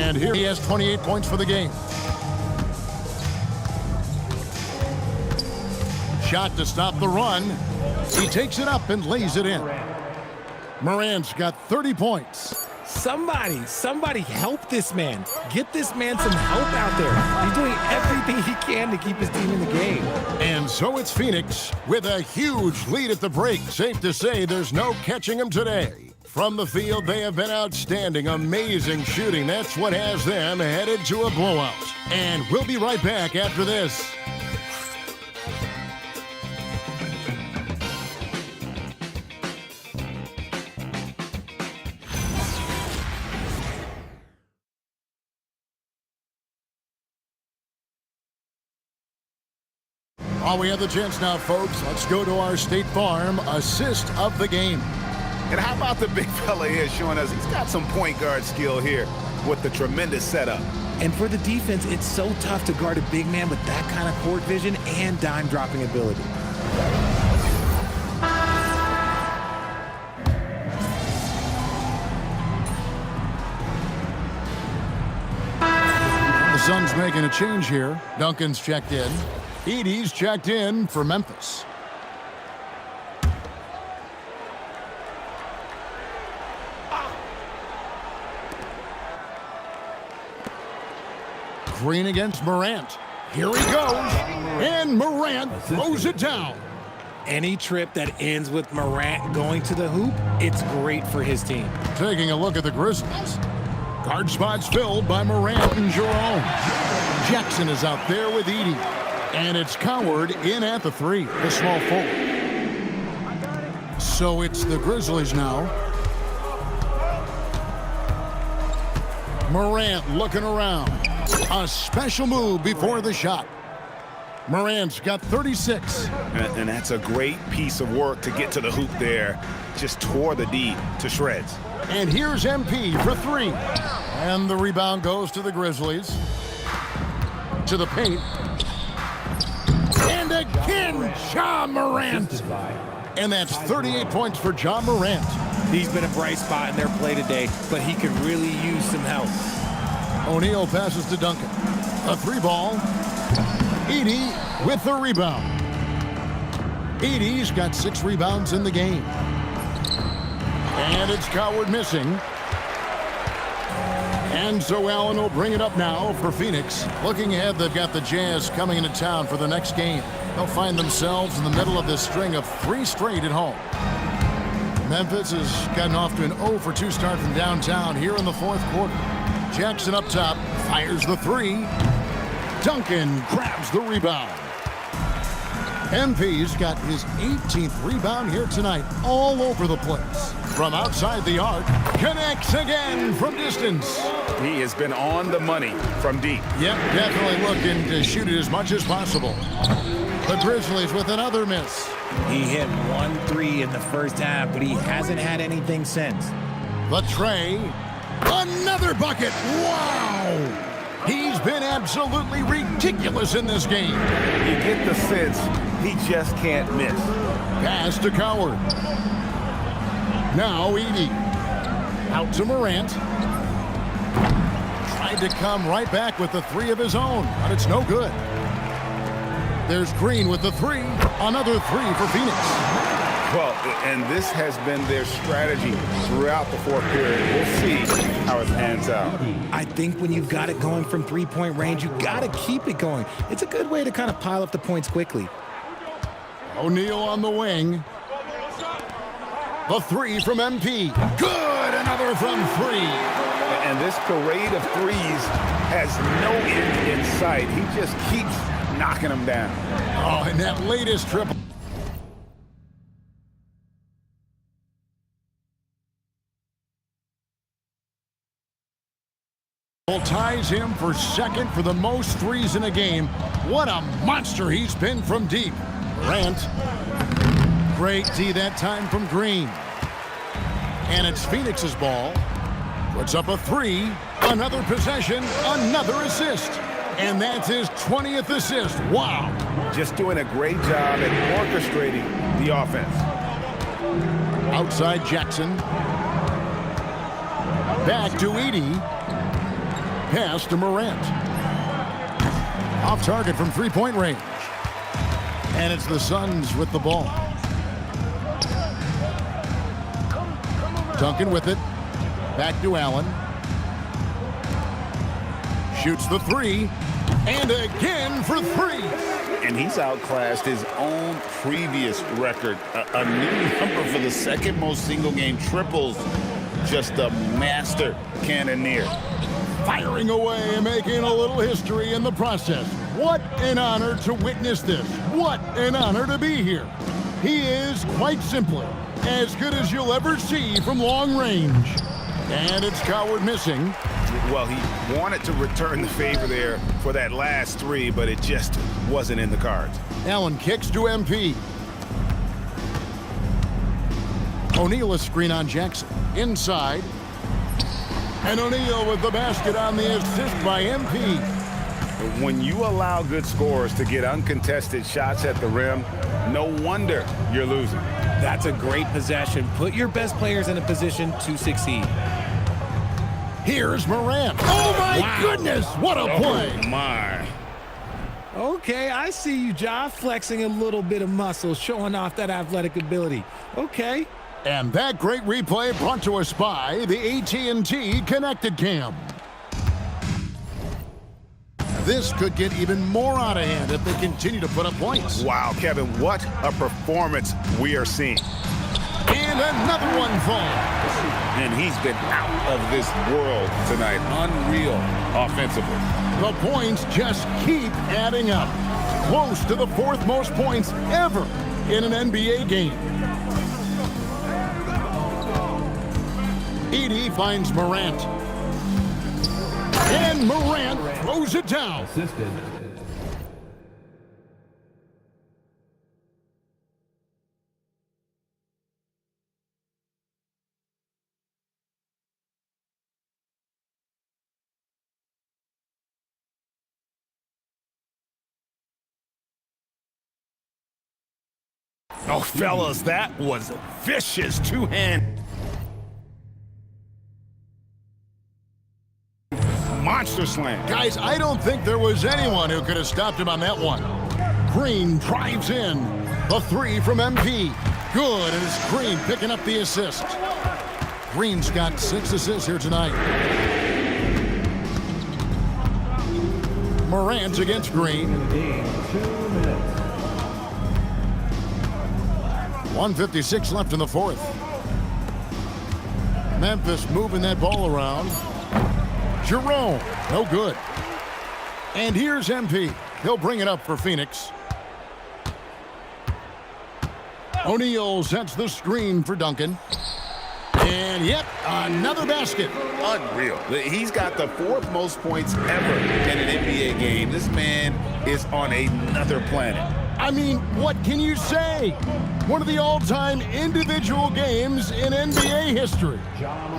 And here he has 28 points for the game. Shot to stop the run. He takes it up and lays it in. Morant's got 30 points. Somebody help this man. Get this man some help out there. He's doing everything he can to keep his team in the game. And so it's Phoenix with a huge lead at the break. Safe to say there's no catching them today. From the field, they have been outstanding, amazing shooting. That's what has them headed to a blowout. And we'll be right back after this. Oh, we have the chance now, folks. Let's go to our State Farm assist of the game. And how about the big fella here showing us he's got some point guard skill here with the tremendous setup. And for the defense, it's so tough to guard a big man with that kind of court vision and dime-dropping ability. The Suns making a change here. Duncan's checked in. Edey's checked in for Memphis. Green against Morant. Here he goes. And Morant throws it down. Any trip that ends with Morant going to the hoop, it's great for his team. Taking a look at the Grizzlies. Guard spots filled by Morant and Jerome. Jackson is out there with Edey. And it's Coward in at the three, the small forward. So it's the Grizzlies now. Morant looking around. A special move before the shot. Morant's got 36. And that's a great piece of work to get to the hoop there. Just tore the D to shreds. And here's MP for three. And the rebound goes to the Grizzlies. To the paint. And again, Ja Morant. And that's 38 points for Ja Morant. He's been a bright spot in their play today, but he could really use some help. O'Neal passes to Duncan. A three ball. Edey with the rebound. Edey's got 6 rebounds in the game. And it's Coward missing. And so Allen will bring it up now for Phoenix. Looking ahead, they've got the Jazz coming into town for the next game. They'll find themselves in the middle of this string of 3 straight at home. Memphis has gotten off to an 0-for-2 start from downtown here in the 4th quarter. Jackson up top, fires the 3. Duncan grabs the rebound. MP's got his 18th rebound here tonight, all over the place. From outside the arc, connects again from distance. He has been on the money from deep. Yep, definitely looking to shoot it as much as possible. The Grizzlies with another miss. He hit 1 3 in the first half, but he hasn't had anything since. The tray. Another bucket. Wow! He's been absolutely ridiculous in this game. You get the sense he just can't miss. Pass to Coward. Now Edey. Out to Morant. Tried to come right back with the 3 of his own, but it's no good. There's Green with the 3. Another 3 for Phoenix. Well, and this has been their strategy throughout the 4th period. We'll see how it pans out. I think when you've got it going from 3-point range, you got to keep it going. It's a good way to kind of pile up the points quickly. O'Neal on the wing. The 3 from MP. Good! Another from 3. And this parade of threes has no end in sight. He just keeps knocking them down. Oh, and that latest triple. Ties him for 2nd for the most threes in a game. What a monster he's been from deep. Morant. Great D that time from Green. And it's Phoenix's ball. Puts up a 3. Another possession. Another assist. And that's his 20th assist. Wow. Just doing a great job at orchestrating the offense. Outside Jackson. Back to Edey. pass to Morant. Off target from three-point range. And it's the Suns with the ball. Duncan with it. Back to Allen. Shoots the three. And again for three. And he's outclassed his own previous record. A new number for the second most single-game triples. Just a master cannoneer. Firing away and making a little history in the process. What an honor to witness this. What an honor to be here. He is, quite simply, as good as you'll ever see from long range. And it's Coward missing. Well, he wanted to return the favor there for that last three, but it just wasn't in the cards. Allen kicks to MP. O'Neal a screen on Jackson. Inside. And O'Neal with the basket on the assist by MP. When you allow good scorers to get uncontested shots at the rim, no wonder you're losing. That's a great possession. Put your best players in a position to succeed. Here's Morant. Oh, my goodness. What a play. Oh, my. Okay, I see you, Ja, flexing a little bit of muscle, showing off that athletic ability. Okay. And that great replay brought to us by the AT&T Connected Cam. This could get even more out of hand if they continue to put up points. Wow, Kevin, what a performance we are seeing. And another one falls. And he's been out of this world tonight. Unreal offensively. The points just keep adding up. Close to the fourth most points ever in an NBA game. Edey finds Morant. And Morant throws it down. Assisted. Oh, fellas, that was a vicious two-hand. Monster slam. Guys, I don't think there was anyone who could have stopped him on that one. Green drives in. The three from MP. Good, and it's Green picking up the assist. Green's got 6 assists here tonight. Morant against Green. 1:56 left in the fourth. Memphis moving that ball around. Jerome, no good. And here's MP. He'll bring it up for Phoenix. O'Neal sets the screen for Duncan. And yep, another basket. Unreal. He's got the 4th most points ever in an NBA game. This man is on another planet. I mean, what can you say? One of the all-time individual games in NBA history.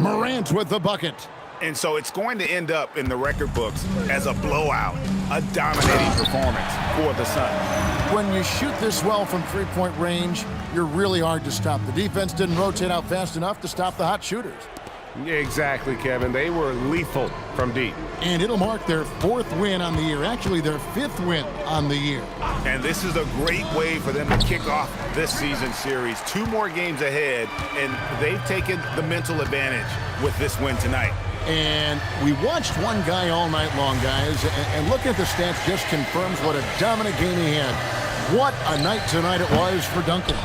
Morant with the bucket. And so it's going to end up in the record books as a blowout, a dominating performance for the Suns. When you shoot this well from three-point range, you're really hard to stop. The defense didn't rotate out fast enough to stop the hot shooters. Exactly, Kevin. They were lethal from deep. And it'll mark their 4th win on the year. Actually, their 5th win on the year. And this is a great way for them to kick off this season series. 2 more games ahead, and they've taken the mental advantage with this win tonight. And we watched one guy all night long, guys, and looking at the stats just confirms what a dominant game he had. What a night tonight it was for Duncan.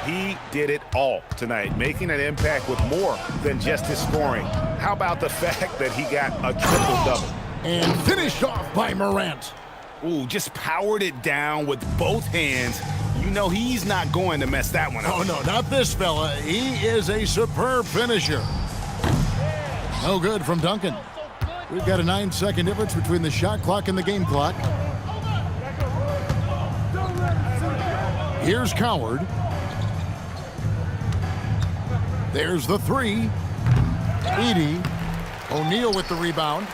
He did it all tonight, making an impact with more than just his scoring. How about the fact that he got a triple-double? And finished off by Morant. Ooh, just powered it down with both hands. You know he's not going to mess that one up. Oh, no, not this fella. He is a superb finisher. No good from Duncan. We've got a 9-second difference between the shot clock and the game clock. Here's Coward. There's the three. Edey. O'Neal with the rebound.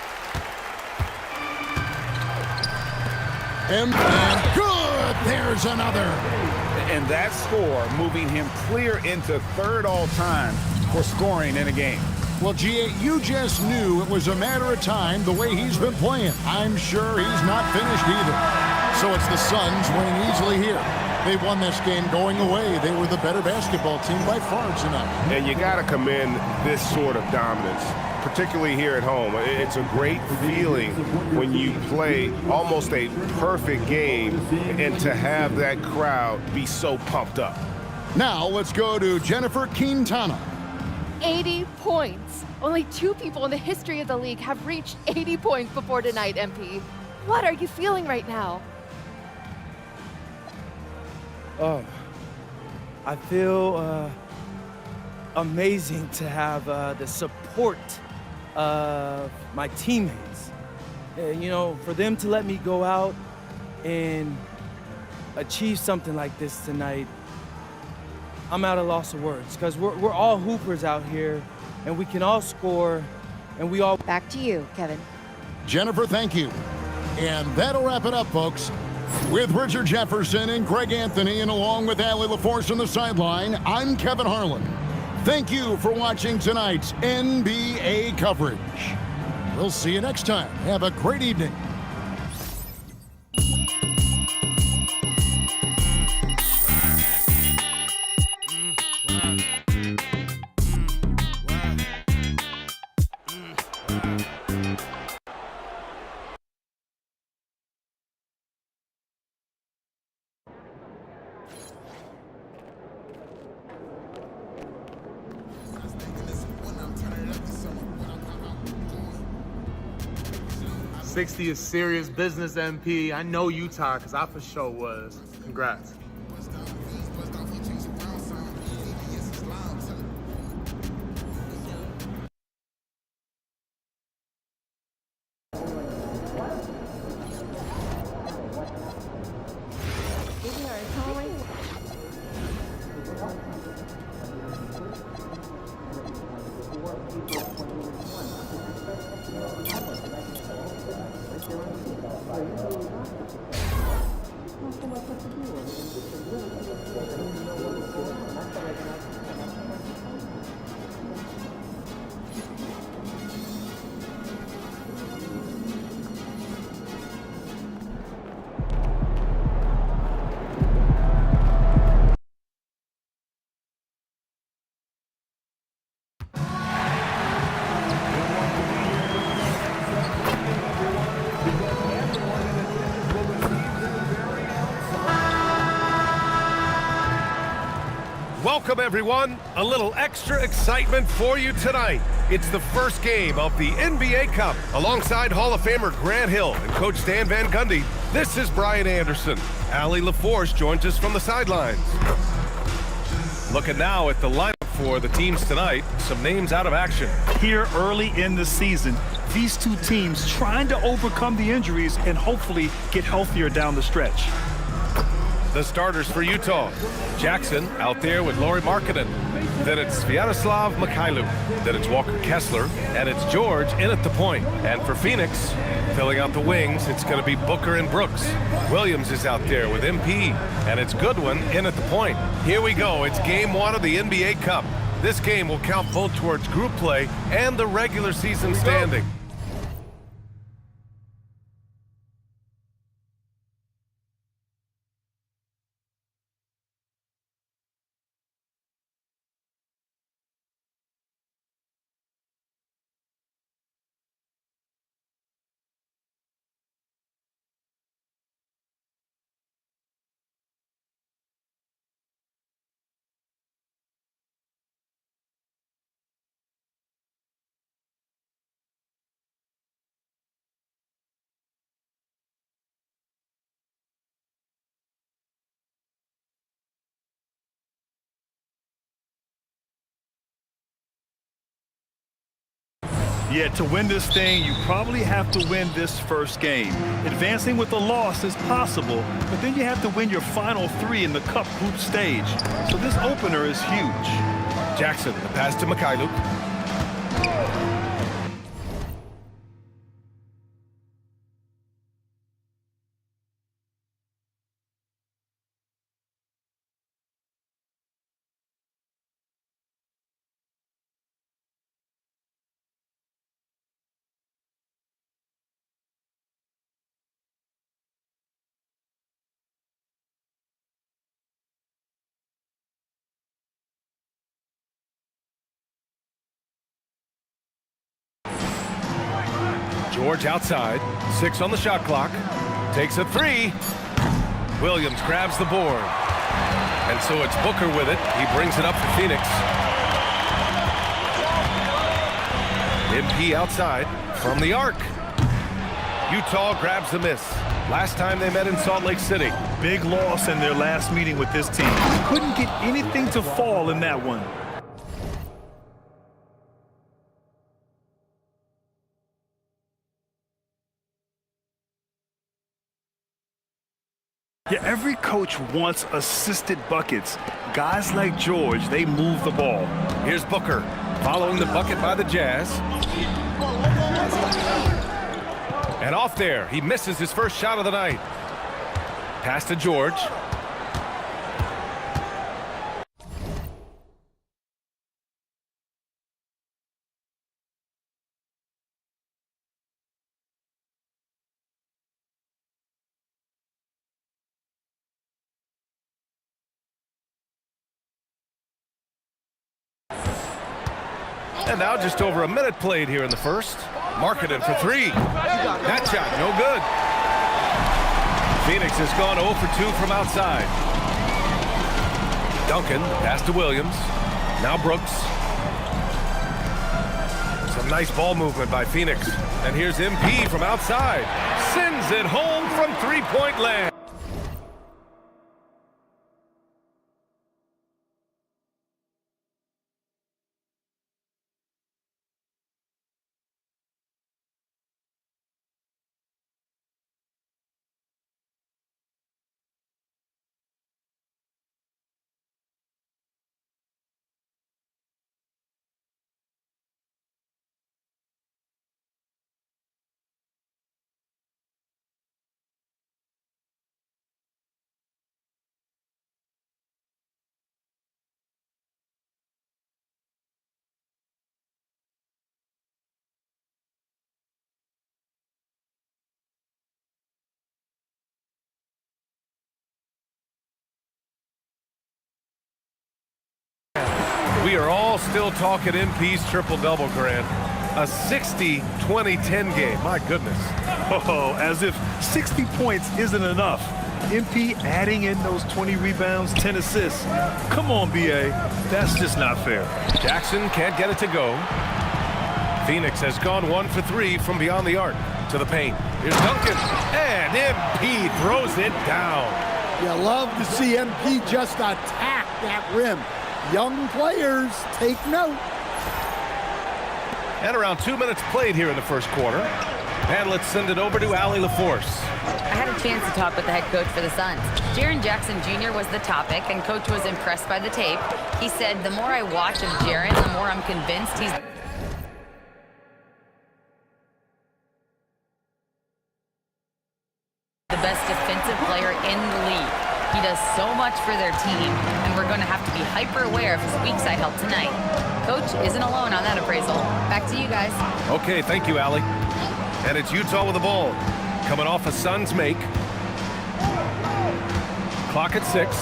And good! There's another. And that score moving him clear into 3rd all-time for scoring in a game. Well, G.A., you just knew it was a matter of time the way he's been playing. I'm sure he's not finished either. So it's the Suns winning easily here. They won this game going away. They were the better basketball team by far tonight. And you got to commend this sort of dominance, particularly here at home. It's a great feeling when you play almost a perfect game and to have that crowd be so pumped up. Now let's go to Jennifer Quintana. 80 points. Only 2 people in the history of the league have reached 80 points before tonight, MP. What are you feeling right now? Oh, I feel amazing to have the support of my teammates. You know, for them to let me go out and achieve something like this tonight, I'm at a loss of words, because we're all hoopers out here, and we can all score, and we all... Back to you, Kevin. Jennifer, thank you. And that'll wrap it up, folks. With Richard Jefferson and Greg Anthony, and along with Allie LaForce on the sideline, I'm Kevin Harlan. Thank you for watching tonight's NBA coverage. We'll see you next time. Have a great evening. '60 is serious business, MP. I know you tired, because I for sure was. Congrats. Welcome, everyone. A little extra excitement for you tonight. It's the first game of the NBA Cup. Alongside Hall of Famer Grant Hill and Coach Stan Van Gundy, this is Brian Anderson. Allie LaForce joins us from the sidelines. Looking now at the lineup for the teams tonight, some names out of action. Here early in the season, these two teams trying to overcome the injuries and hopefully get healthier down the stretch. The starters for Utah. Jackson out there with Lauri Markkanen. Then it's Sviatoslav Mikhailuk. Then it's Walker Kessler. And it's George in at the point. And for Phoenix, filling out the wings, it's going to be Booker and Brooks. Williams is out there with MP. And it's Goodwin in at the point. Here we go. It's game 1 of the NBA Cup. This game will count both towards group play and the regular season standing. Yeah, to win this thing, you probably have to win this first game. Advancing with a loss is possible, but then you have to win your final 3 in the Cup group stage. So this opener is huge. Jackson, the pass to Mikhailuk. George outside, 6 on the shot clock, takes a 3. Williams grabs the board. And so it's Booker with it. He brings it up for Phoenix. MP outside from the arc. Utah grabs the miss. Last time they met in Salt Lake City. Big loss in their last meeting with this team. Couldn't get anything to fall in that one. Yeah, every coach wants assisted buckets. Guys like George, they move the ball. Here's Booker following the bucket by the Jazz. And off there, he misses his first shot of the night. Pass to George. And now just over a minute played here in the first. Marketing for 3. That shot, no good. Phoenix has gone 0 for 2 from outside. Duncan, pass to Williams. Now Brooks. Some nice ball movement by Phoenix. And here's MP from outside. Sends it home from three-point land. We are all still talking MP's triple-double, Grant. A 60-20-10 game. My goodness. Oh, as if 60 points isn't enough. MP adding in those 20 rebounds, 10 assists. Come on, BA. That's just not fair. Jackson can't get it to go. Phoenix has gone 1 for 3 from beyond the arc to the paint. Here's Duncan. And MP throws it down. You love to see MP just attack that rim. Young players, take note. And around 2 minutes played here in the first quarter. And let's send it over to Allie LaForce. I had a chance to talk with the head coach for the Suns. Jaren Jackson Jr. was the topic, and coach was impressed by the tape. He said, the more I watch of Jaren, the more I'm convinced he's the best defensive player in the league. He does so much for their team, and we're going to have to be hyper aware of his weak side help tonight. Coach isn't alone on that appraisal. Back to you guys. Okay, thank you, Allie. And it's Utah with the ball. Coming off a Suns make. Clock at 6.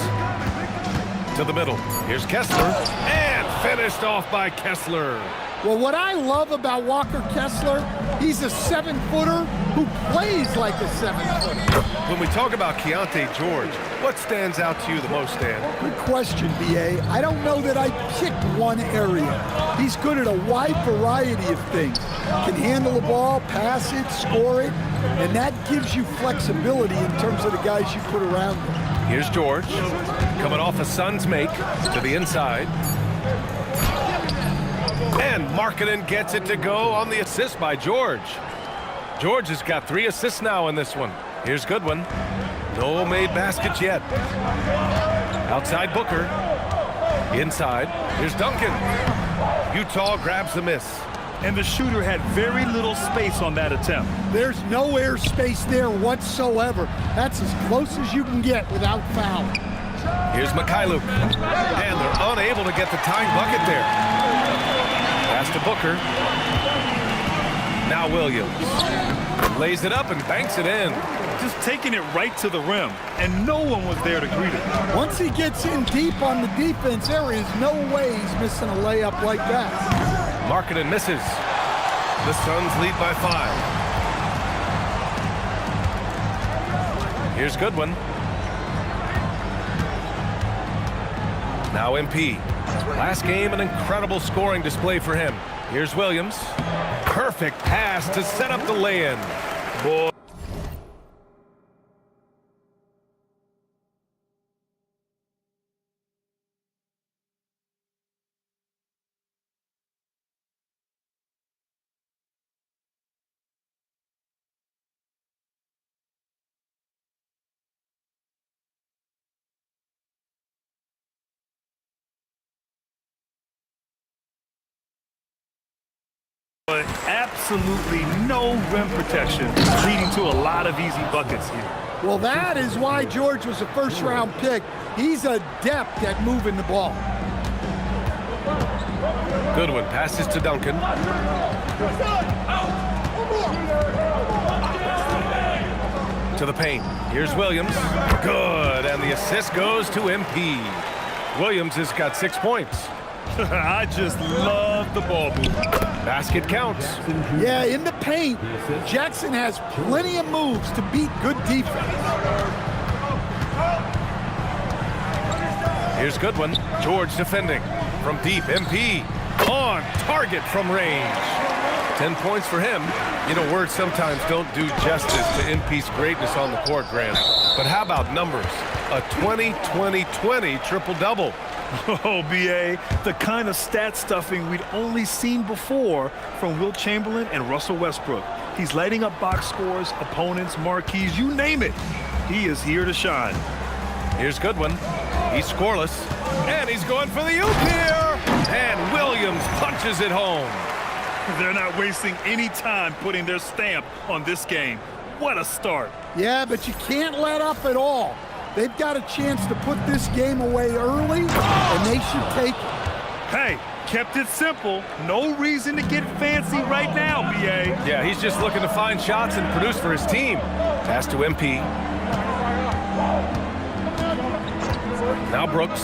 To the middle. Here's Kessler. And finished off by Kessler. Well, what I love about Walker Kessler, he's a 7-footer who plays like a 7-footer. When we talk about Keontae George, what stands out to you the most, Dan? Good question, B.A. I don't know that I pick one area. He's good at a wide variety of things. Can handle the ball, pass it, score it, and that gives you flexibility in terms of the guys you put around him. Here's George, coming off a Suns make to the inside. And Markkanen gets it to go on the assist by George. George has got 3 assists now in this one. Here's Goodwin. No made baskets yet. Outside Booker. Inside. Here's Duncan. Utah grabs the miss. And the shooter had very little space on that attempt. There's no air space there whatsoever. That's as close as you can get without foul. Here's Mikhailuk. And they're unable to get the tying bucket there. Pass to Booker. Now Williams. Lays it up and banks it in. Just taking it right to the rim, and no one was there to greet him. Once he gets in deep on the defense, there is no way he's missing a layup like that. Markkanen misses. The Suns lead by 5. Here's Goodwin. Now MP. Last game, an incredible scoring display for him. Here's Williams. Perfect pass to set up the lay-in. Boy. But absolutely no rim protection, leading to a lot of easy buckets here. Well, that is why George was a first-round pick. He's adept at moving the ball. Goodwin passes to Duncan. To the paint. Here's Williams. Good, and the assist goes to MP. Williams has got 6 points. I just love the ball movement. Basket counts. Yeah, in the paint, Jackson has plenty of moves to beat good defense. Here's Goodwin. George defending. From deep, MP. On target from range. 10 points for him. You know, words sometimes don't do justice to MP's greatness on the court, Grant. But how about numbers? A 20-20-20 triple-double. Oh, B.A., the kind of stat stuffing we'd only seen before from Wilt Chamberlain and Russell Westbrook. He's lighting up box scores, opponents, marquees, you name it. He is here to shine. Here's Goodwin. He's scoreless. And he's going for the oop here. And Williams punches it home. They're not wasting any time putting their stamp on this game. What a start. Yeah, but you can't let up at all. They've got a chance to put this game away early, and they should take it. Hey, kept it simple. No reason to get fancy right now, B.A. Yeah, he's just looking to find shots and produce for his team. Pass to MP. Now Brooks,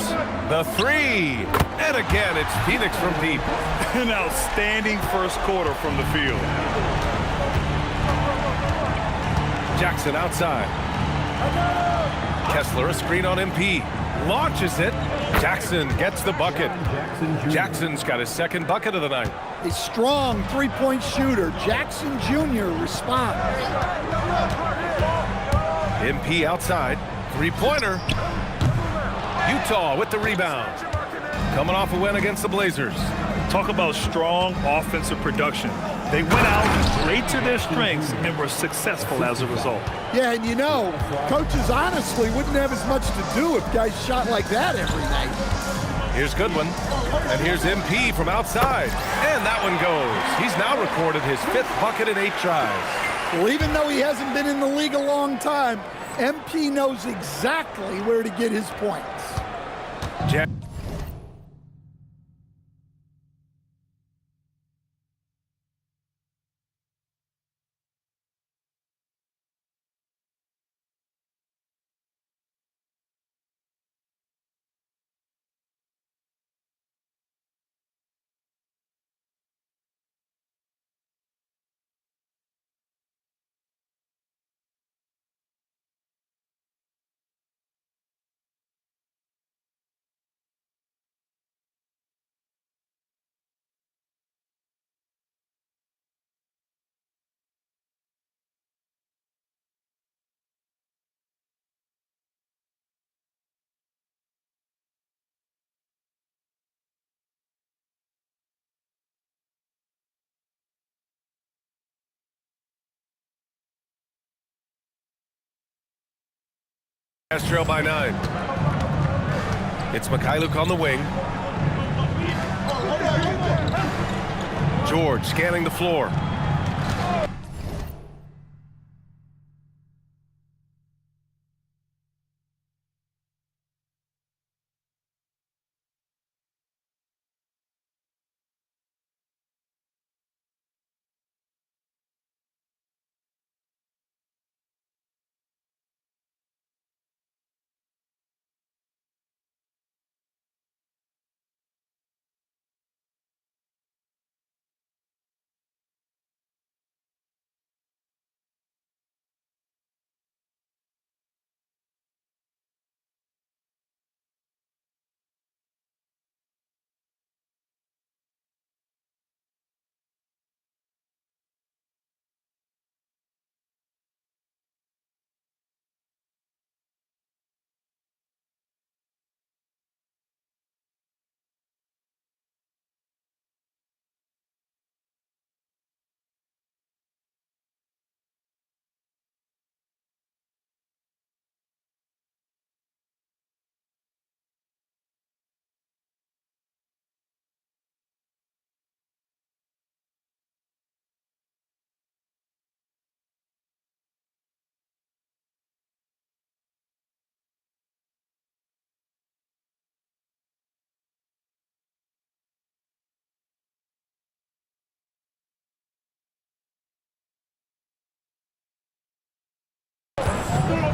the three. And again, it's Phoenix from deep. An outstanding first quarter from the field. Jackson outside. Kessler, a screen on MP. Launches it. Jackson gets the bucket. Jackson's got his second bucket of the night. A strong three-point shooter. Jackson Jr. responds. MP outside. Three-pointer. Utah with the rebound. Coming off a win against the Blazers. Talk about strong offensive production. They went out, played to their strengths, and were successful as a result. Yeah, and you know, coaches honestly wouldn't have as much to do if guys shot like that every night. Here's Goodwin, and here's MP from outside, and that one goes. He's now recorded his 5th bucket in 8 tries. Well, even though he hasn't been in the league a long time, MP knows exactly where to get his points. Trail by 9. It's Mikhailuk on the wing. George scanning the floor.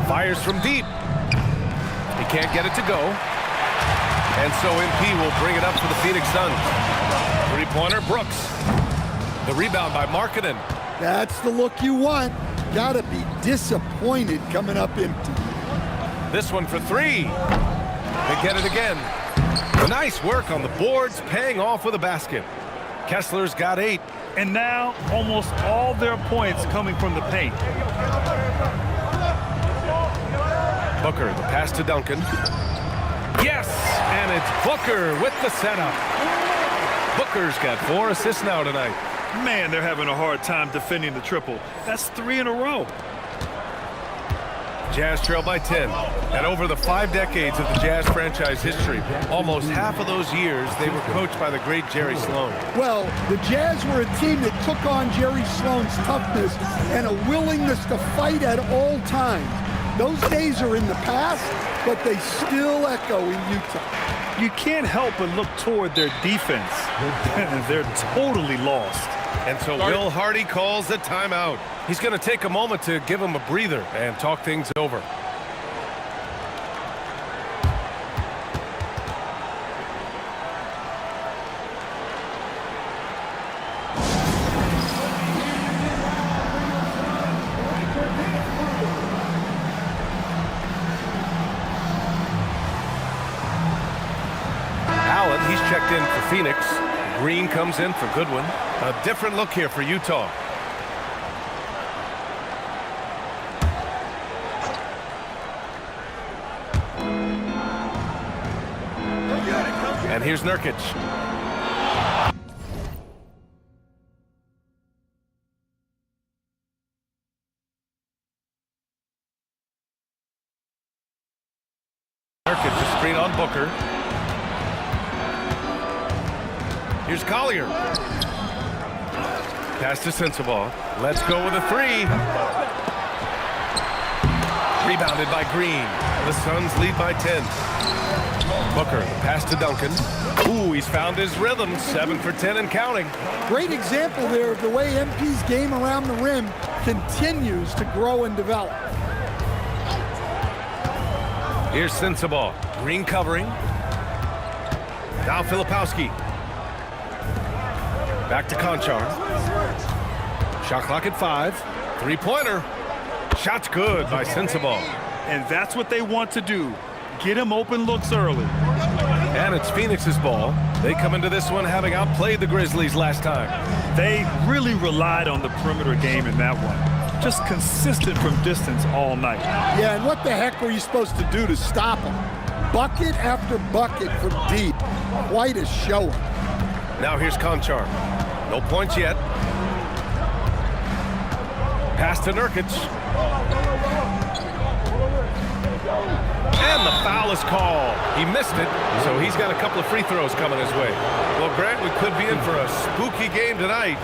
Fires from deep. He can't get it to go. And so MP will bring it up for the Phoenix Suns. Three-pointer, Brooks. The rebound by Markkanen. That's the look you want. Gotta be disappointed coming up empty. This one for three. They get it again. Nice work on the boards, paying off with a basket. Kessler's got 8. And now almost all their points coming from the paint. Booker, the pass to Duncan. Yes, and it's Booker with the setup. Booker's got 4 assists now tonight. Man, they're having a hard time defending the triple. That's 3 in a row. Jazz trail by 10. And over the 5 decades of the Jazz franchise history, almost half of those years, they were coached by the great Jerry Sloan. Well, the Jazz were a team that took on Jerry Sloan's toughness and a willingness to fight at all times. Those days are in the past, but they still echo in Utah. You can't help but look toward their defense. They're totally lost. And so Will Hardy calls the timeout. He's going to take a moment to give him a breather and talk things over. Allen, he's checked in for Phoenix. Green comes in for Goodwin. A different look here for Utah. And here's Nurkic. Nurkic, a screen on Booker. Here's Collier. Pass to Sensabaugh. Let's go with a 3. Rebounded by Green. The Suns lead by 10. Booker, pass to Duncan. Ooh, he's found his rhythm. 7 for 10 and counting. Great example there of the way MP's game around the rim continues to grow and develop. Here's Sensabaugh. Green covering. Now Filipowski. Back to Conchar. Shot clock at 5. 3-pointer. Shot's good by Sensabaugh. And that's what they want to do. Get him open looks early. And it's Phoenix's ball. They come into this one having outplayed the Grizzlies last time. They really relied on the perimeter game in that one. Just consistent from distance all night. Yeah, and what the heck were you supposed to do to stop him? Bucket after bucket from deep. Quite a showing. Now here's Conchar. No points yet. Pass to Nurkic. And the foul is called. He missed it, so he's got a couple of free throws coming his way. Well, Grant, we could be in for a spooky game tonight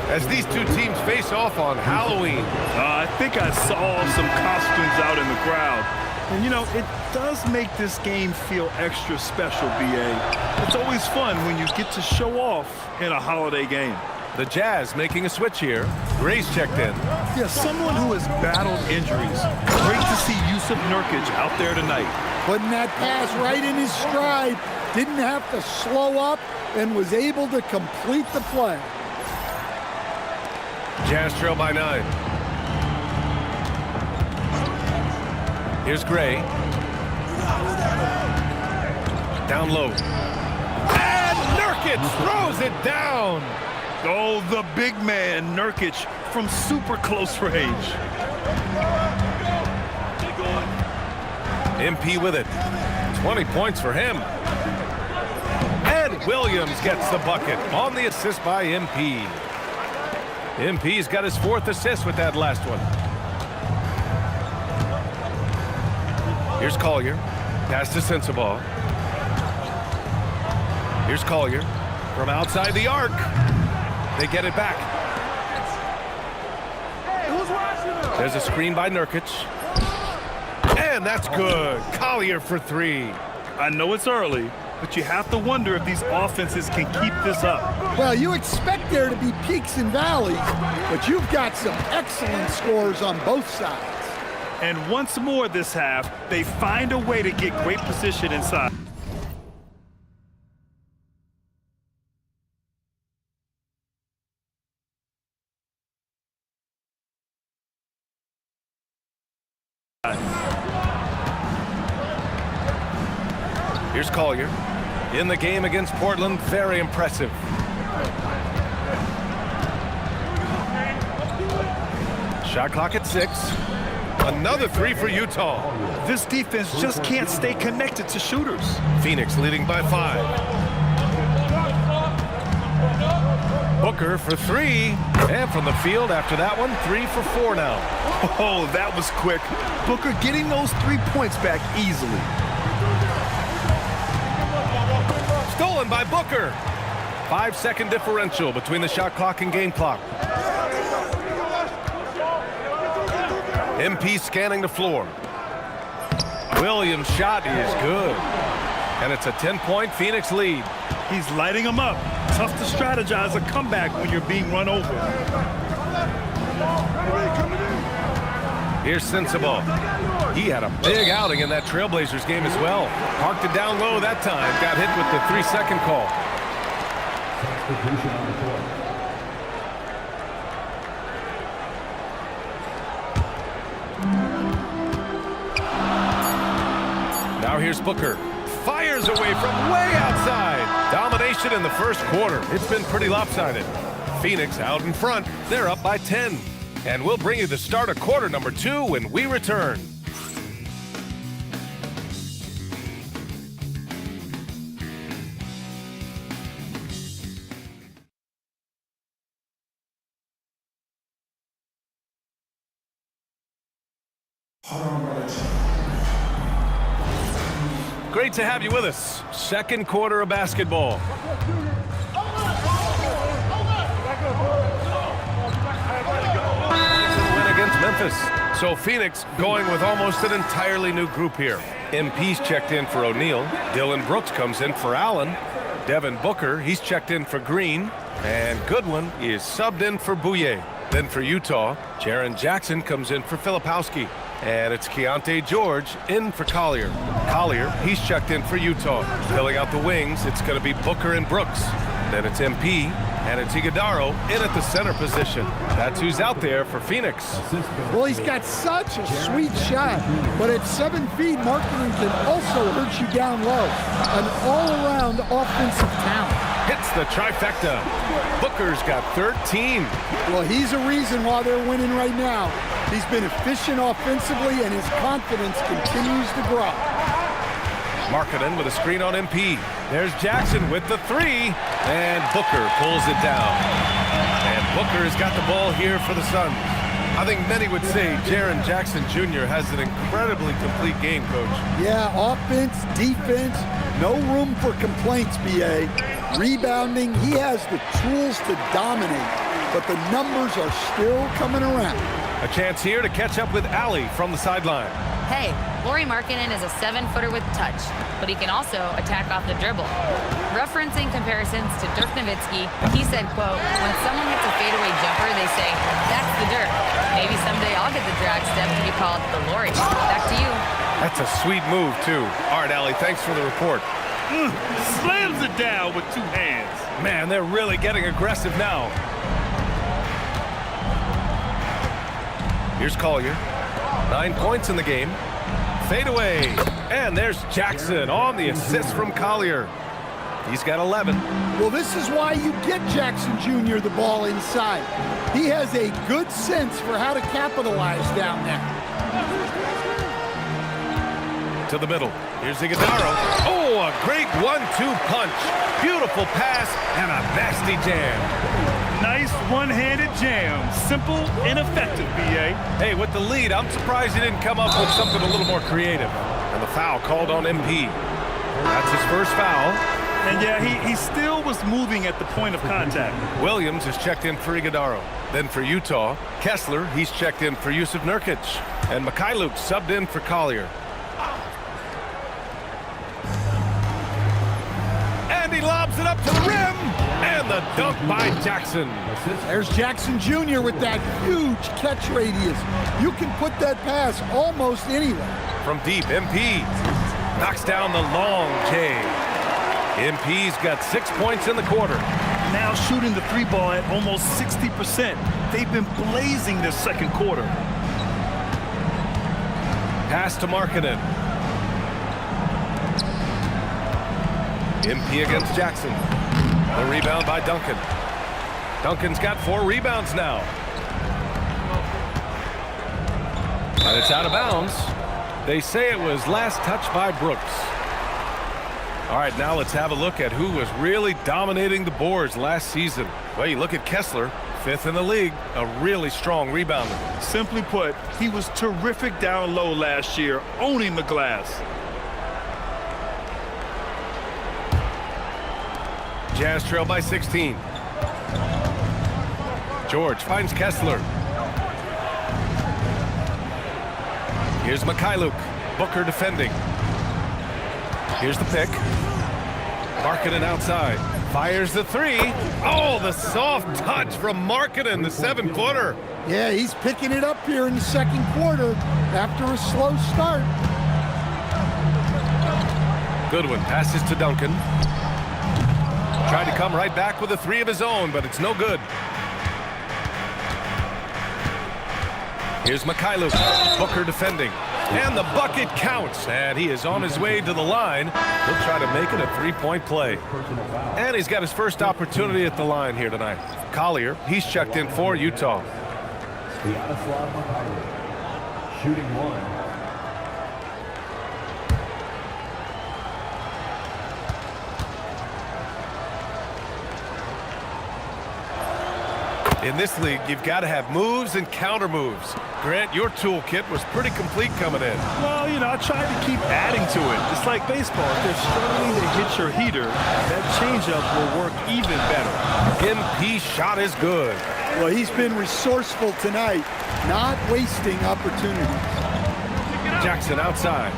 as these two teams face off on Halloween. I think I saw some costumes out in the crowd. And, you know, it does make this game feel extra special, B.A. It's always fun when you get to show off in a holiday game. The Jazz making a switch here. Gray's checked in. Yeah, someone who has battled injuries. Great to see Yusuf Nurkic out there tonight. Putting that pass right in his stride. Didn't have to slow up and was able to complete the play. Jazz trail by 9. Here's Gray. Down low. And Nurkic throws it down. Oh, the big man, Nurkic, from super close range. MP with it. 20 points for him. And Williams gets the bucket on the assist by MP. MP's got his 4th assist with that last one. Here's Collier. Pass to Sensabaugh. Here's Collier from outside the arc. They get it back. There's a screen by Nurkic. And that's good. Collier for 3. I know it's early, but you have to wonder if these offenses can keep this up. Well, you expect there to be peaks and valleys, but you've got some excellent scores on both sides. And once more this half, they find a way to get great position inside. Here's Collier. In the game against Portland, very impressive. Shot clock at 6. Another 3 for Utah. This defense just can't stay connected to shooters. Phoenix leading by 5. Booker for 3. And from the field after that one, 3 for 4 now. Oh, that was quick. Booker getting those 3 points back easily. Stolen by Booker. 5-second differential between the shot clock and game clock. MP scanning the floor. Williams' shot is good. And it's a 10-point Phoenix lead. He's lighting them up. Tough to strategize a comeback when you're being run over. Here's Sensabaugh. He had a big outing in that Trailblazers game as well. Parked it down low that time. Got hit with the 3-second call. Now here's Booker. Fires away from way outside. Domination in the first quarter. It's been pretty lopsided. Phoenix out in front. They're up by 10. And we'll bring you the start of quarter number 2 when we return. Great to have you with us. Second quarter of basketball. Win against Memphis. So Phoenix going with almost an entirely new group here. MP's checked in for O'Neal. Dylan Brooks comes in for Allen. Devin Booker, he's checked in for Green. And Goodwin is subbed in for Bouye. Then for Utah, Jaren Jackson comes in for Filipowski. And it's Keontae George in for Collier. Collier, he's checked in for Utah. Filling out the wings, it's going to be Booker and Brooks. Then it's MP, and it's Iguodaro in at the center position. That's who's out there for Phoenix. Well, he's got such a sweet shot, but at 7 feet, Markkanen can also hurt you down low. An all-around offensive talent. Hits the trifecta. Booker's got 13. Well, he's a reason why they're winning right now. He's been efficient offensively, and his confidence continues to grow. Markkanen with a screen on MP. There's Jackson with the 3, and Booker pulls it down. And Booker has got the ball here for the Suns. I think many would say Jaren Jackson Jr. has an incredibly complete game, Coach. Yeah, offense, defense, no room for complaints, B.A. Rebounding, he has the tools to dominate, but the numbers are still coming around. A chance here to catch up with Allie from the sideline. Hey, Lauri Markkanen is a 7-footer with touch, but he can also attack off the dribble. Referencing comparisons to Dirk Nowitzki, he said, quote, when someone hits a fadeaway jumper, they say, that's the Dirk. Maybe someday I'll get the drag step to be called the Lauri. Back to you. That's a sweet move, too. All right, Allie, thanks for the report. Slams it down with 2 hands. Man, they're really getting aggressive now. Here's Collier. 9 points in the game. Fade away. And there's Jackson on the assist from Collier. He's got 11. Well, this is why you get Jackson Jr. the ball inside. He has a good sense for how to capitalize down there. To the middle. Here's Iguodaro. Oh, a great 1-2 punch. Beautiful pass and a nasty jam. Nice one-handed jam. Simple and effective, B.A. Hey, with the lead, I'm surprised he didn't come up with something a little more creative. And the foul called on MP. That's his first foul. And yeah, he still was moving at the point of contact. Williams is checked in for Iguodaro. Then for Utah, Kessler, he's checked in for Yusuf Nurkic. And Mikhailuk subbed in for Collier. And he lobs it up to the rim. And And the dunk by Jackson. There's Jackson Jr. with that huge catch radius. You can put that pass almost anywhere. From deep, MP knocks down the long J. MP's got 6 points in the quarter. Now shooting the three ball at almost 60%. They've been blazing this second quarter. Pass to Markkanen. MP against Jackson. The rebound by Duncan. Duncan's got 4 rebounds now. And it's out of bounds. They say it was last touch by Brooks. All right, now let's have a look at who was really dominating the boards last season. Well, you look at Kessler, 5th in the league, a really strong rebounder. Simply put, he was terrific down low last year, owning the glass. Jazz trail by 16. George finds Kessler. Here's Mikhailuk. Booker defending. Here's the pick. Markkanen outside. Fires the 3. Oh, the soft touch from Markkanen, the 7-footer. Yeah, he's picking it up here in the second quarter after a slow start. Goodwin passes to Duncan. Tried to come right back with a 3 of his own, but it's no good. Here's Mikhailuk. Booker defending. And the bucket counts. And he is on his way to the line. He'll try to make it a 3-point play. And he's got his first opportunity at the line here tonight. Collier, he's checked in for Utah. Shooting 1. In this league, you've got to have moves and counter moves. Grant, your toolkit was pretty complete coming in. Well, you know, I tried to keep adding to it. It's like baseball. If they're struggling to hit your heater, that changeup will work even better. MP shot is good. Well, he's been resourceful tonight, not wasting opportunities. Jackson outside.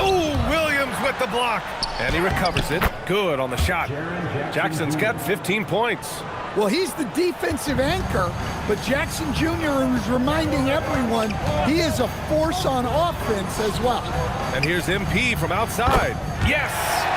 Oh, Williams with the block. And he recovers it. Good on the shot. Jackson's got 15 points. Well, he's the defensive anchor, but Jackson Jr. is reminding everyone he is a force on offense as well. And here's MP from outside. Yes,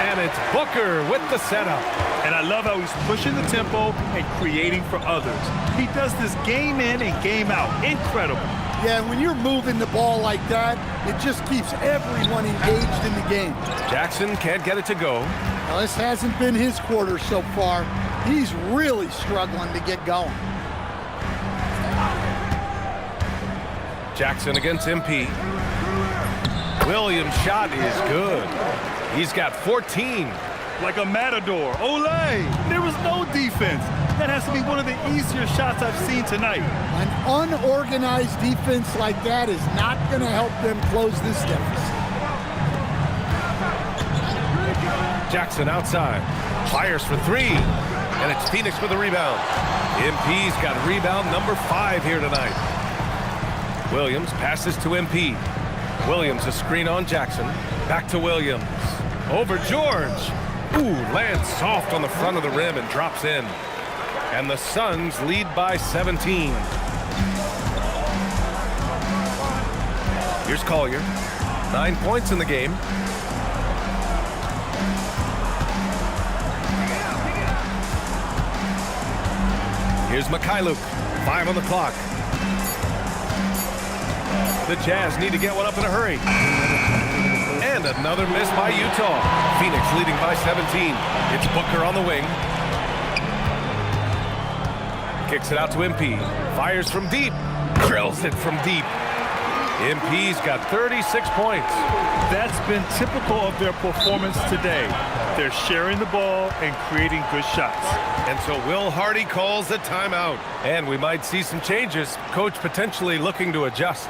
and it's Booker with the setup. And I love how he's pushing the tempo and creating for others. He does this game in and game out. Incredible. Yeah, when you're moving the ball like that, it just keeps everyone engaged in the game. Jackson can't get it to go. Now, this hasn't been his quarter so far. He's really struggling to get going. Jackson against MP. Williams' shot is good. He's got 14. Like a matador. Olay! There was no defense. That has to be one of the easier shots I've seen tonight. An unorganized defense like that is not going to help them close this deficit. Jackson outside. Fires for 3. And it's Phoenix with the rebound. MP's got rebound number 5 here tonight. Williams passes to MP. Williams a screen on Jackson. Back to Williams. Over George. Ooh, lands soft on the front of the rim and drops in. And the Suns lead by 17. Here's Collier. 9 points in the game. Here's Mikhailuk. 5 on the clock. The Jazz need to get one up in a hurry. And another miss by Utah. Phoenix leading by 17. It's Booker on the wing. Kicks it out to MP. Fires from deep. Drills it from deep. MP's got 36 points. That's been typical of their performance today. They're sharing the ball and creating good shots. And so Will Hardy calls a timeout. And we might see some changes. Coach potentially looking to adjust.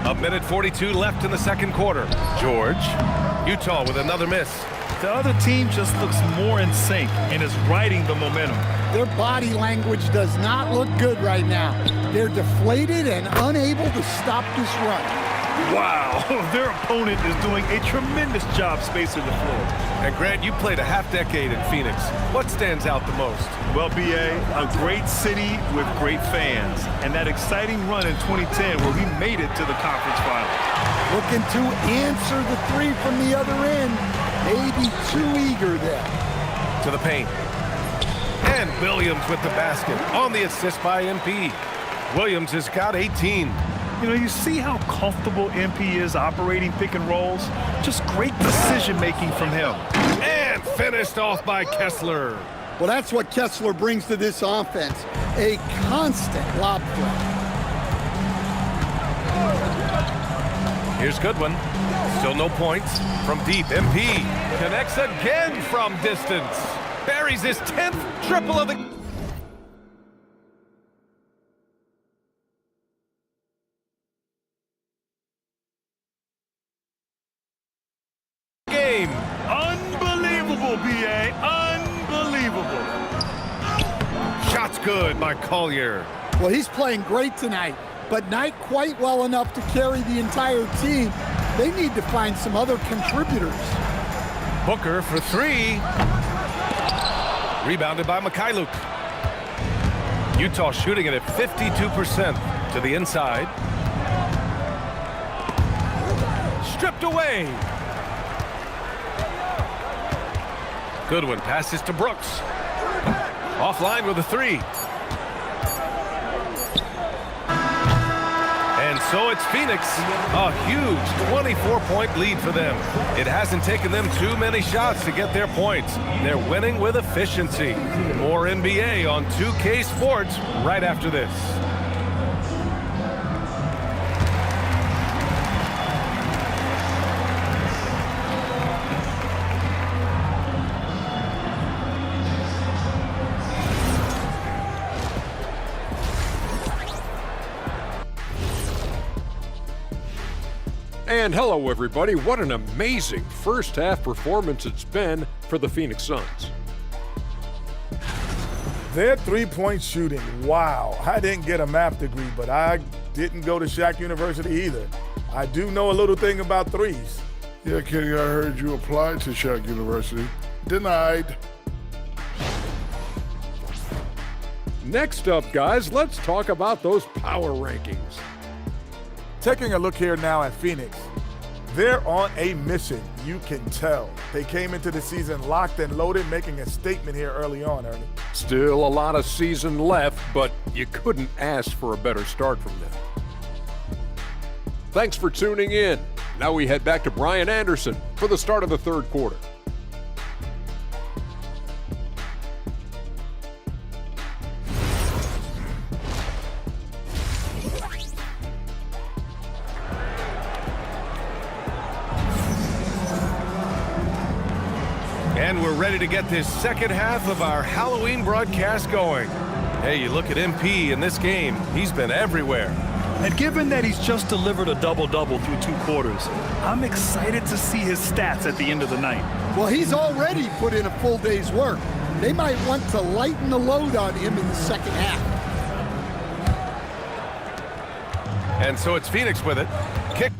A minute 42 left in the second quarter. George, Utah with another miss. The other team just looks more in sync and is riding the momentum. Their body language does not look good right now. They're deflated and unable to stop this run. Wow, their opponent is doing a tremendous job spacing the floor. And Grant, you played a half-decade in Phoenix. What stands out the most? Well, BA, a great city with great fans, and that exciting run in 2010 where we made it to the conference final. Looking to answer the three from the other end. Maybe too eager there. To the paint. And Williams with the basket on the assist by MP. Williams has got 18. You know, you see how comfortable MP is operating pick and rolls? Just great decision-making from him. And finished off by Kessler. Well, that's what Kessler brings to this offense, a constant lob threat. Here's Goodwin. Still no points. From deep, MP connects again from distance. Buries his 10th triple of the game. Unbelievable, BA. Unbelievable. Shots good by Collier. Well, he's playing great tonight, but not quite well enough to carry the entire team. They need to find some other contributors. Booker for three. Rebounded by Mikhailuk. Utah shooting it at 52% to the inside. Stripped away. Goodwin passes to Brooks. Offline with a three. And so it's Phoenix, a huge 24-point lead for them. It hasn't taken them too many shots to get their points. They're winning with efficiency. More NBA on 2K Sports right after this. And hello, everybody. What an amazing first half performance it's been for the Phoenix Suns. Their three-point shooting, wow. I didn't get a math degree, but I didn't go to Shaq University either. I do know a little thing about threes. Yeah, Kenny, I heard you applied to Shaq University. Denied. Next up, guys, let's talk about those power rankings. Taking a look here now at Phoenix, they're on a mission, you can tell. They came into the season locked and loaded, making a statement here early on, Ernie. Still a lot of season left, but you couldn't ask for a better start from them. Thanks for tuning in. Now we head back to Brian Anderson for the start of the third quarter. And we're ready to get this second half of our Halloween broadcast going. Hey, you look at MP in this game, he's been everywhere. And given that he's just delivered a double-double through 2 quarters, I'm excited to see his stats at the end of the night. Well, he's already put in a full day's work. They might want to lighten the load on him in the second half. And so it's Phoenix with it. Kick.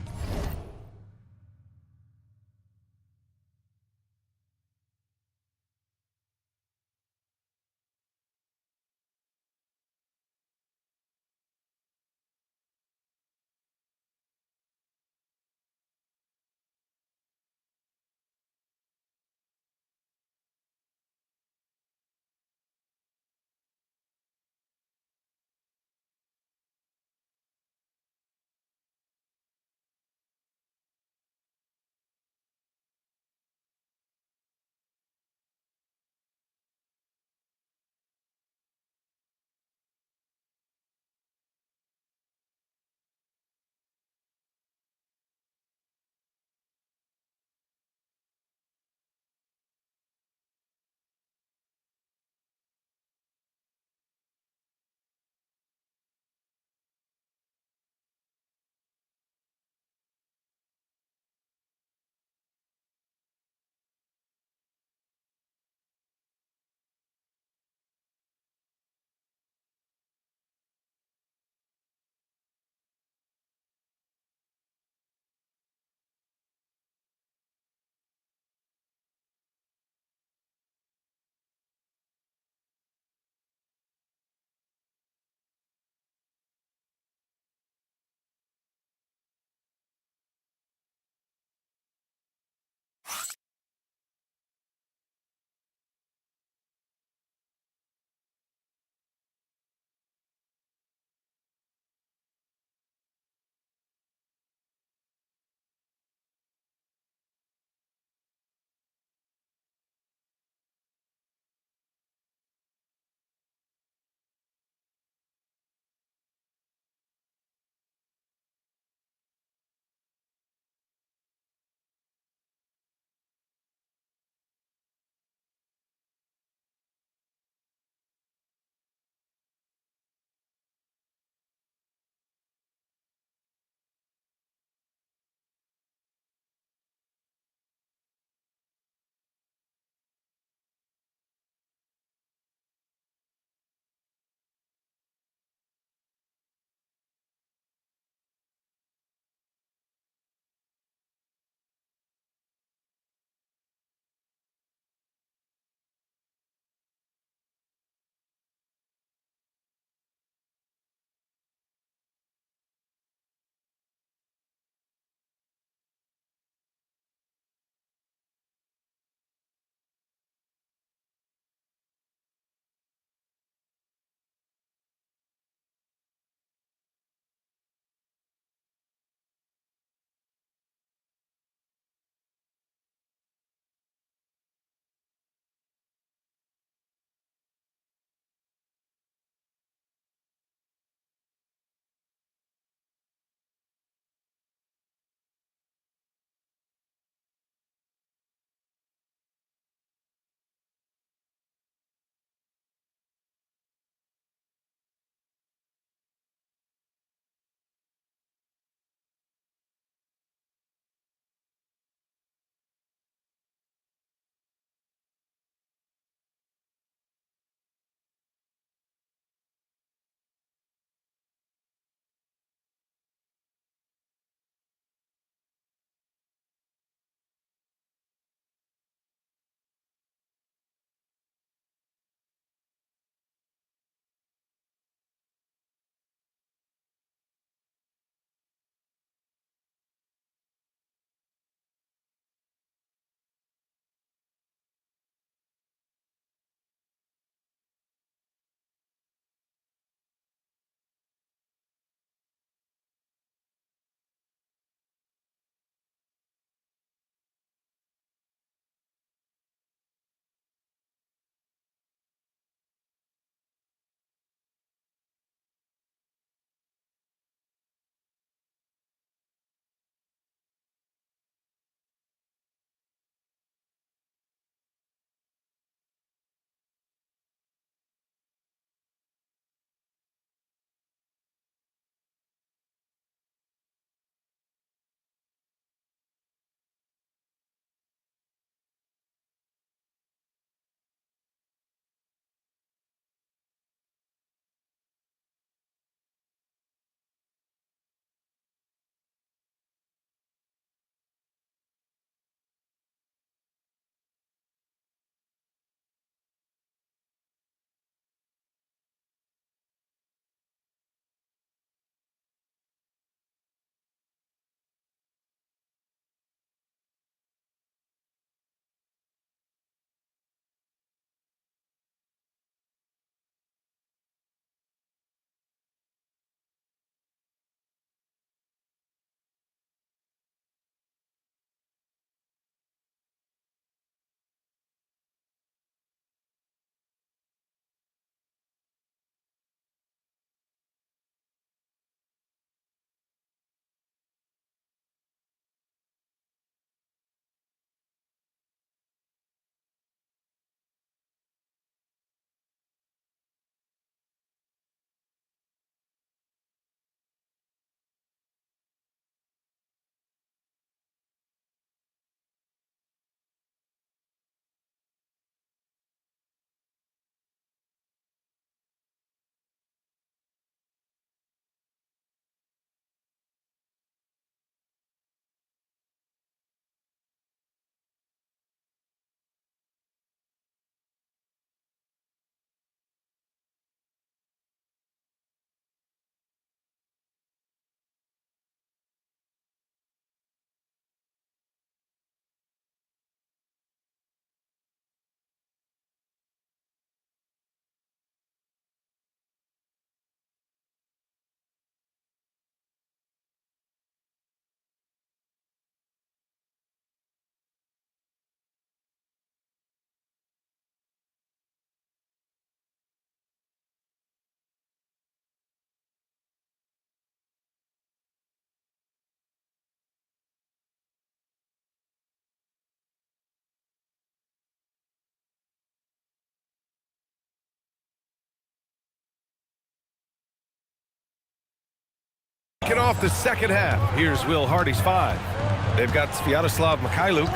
Kicking off the second half. Here's Will Hardy's 5. They've got Sviatoslav Mikhailuk,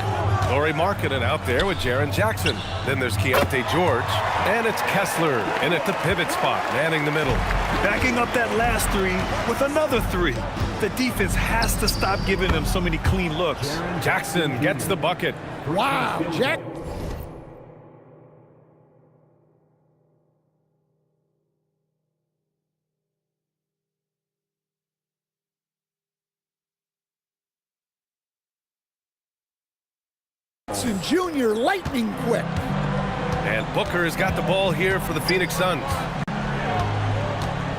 Lauri Markkanen out there with Jaren Jackson. Then there's Keontae George, and it's Kessler in at the pivot spot, manning the middle. Backing up that last 3 with another 3. The defense has to stop giving them so many clean looks. Jackson gets the bucket. Wow, Jack. Junior lightning quick. And Booker's got the ball here for the Phoenix Suns.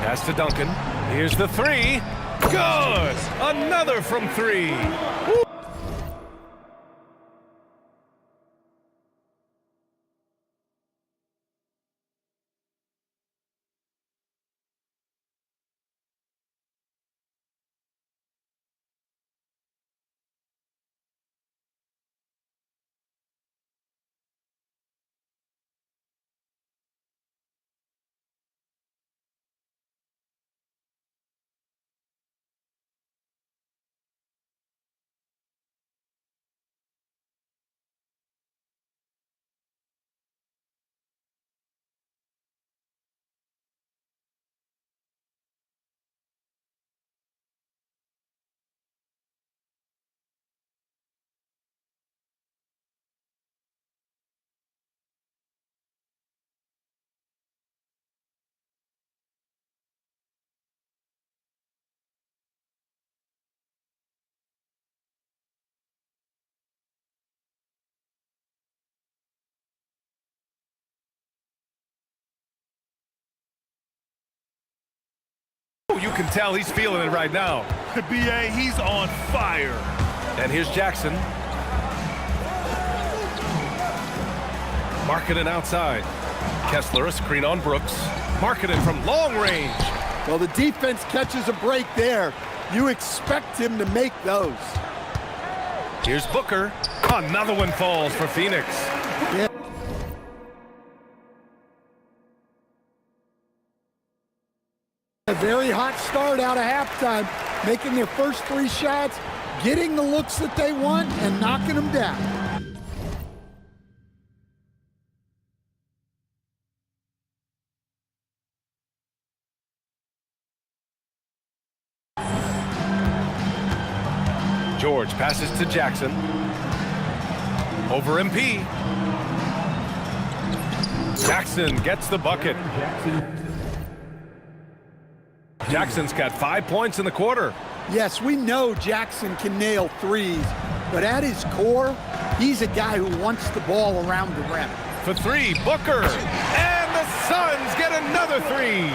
Pass to Duncan. Here's the 3. Good! Another from 3. Woo. You can tell he's feeling it right now. B.A., he's on fire. And here's Jackson. Markkanen outside. Kessler, a screen on Brooks. Markkanen from long range. Well, the defense catches a break there. You expect him to make those. Here's Booker. Another one falls for Phoenix. Yeah. A very hot start out of halftime, making their first 3 shots, getting the looks that they want, and knocking them down. George passes to Jackson. Over MP. Jackson gets the bucket. Jackson's got 5 points in the quarter. Yes, we know Jackson can nail threes, but at his core, he's a guy who wants the ball around the rim. For 3, Booker. And the Suns get another 3.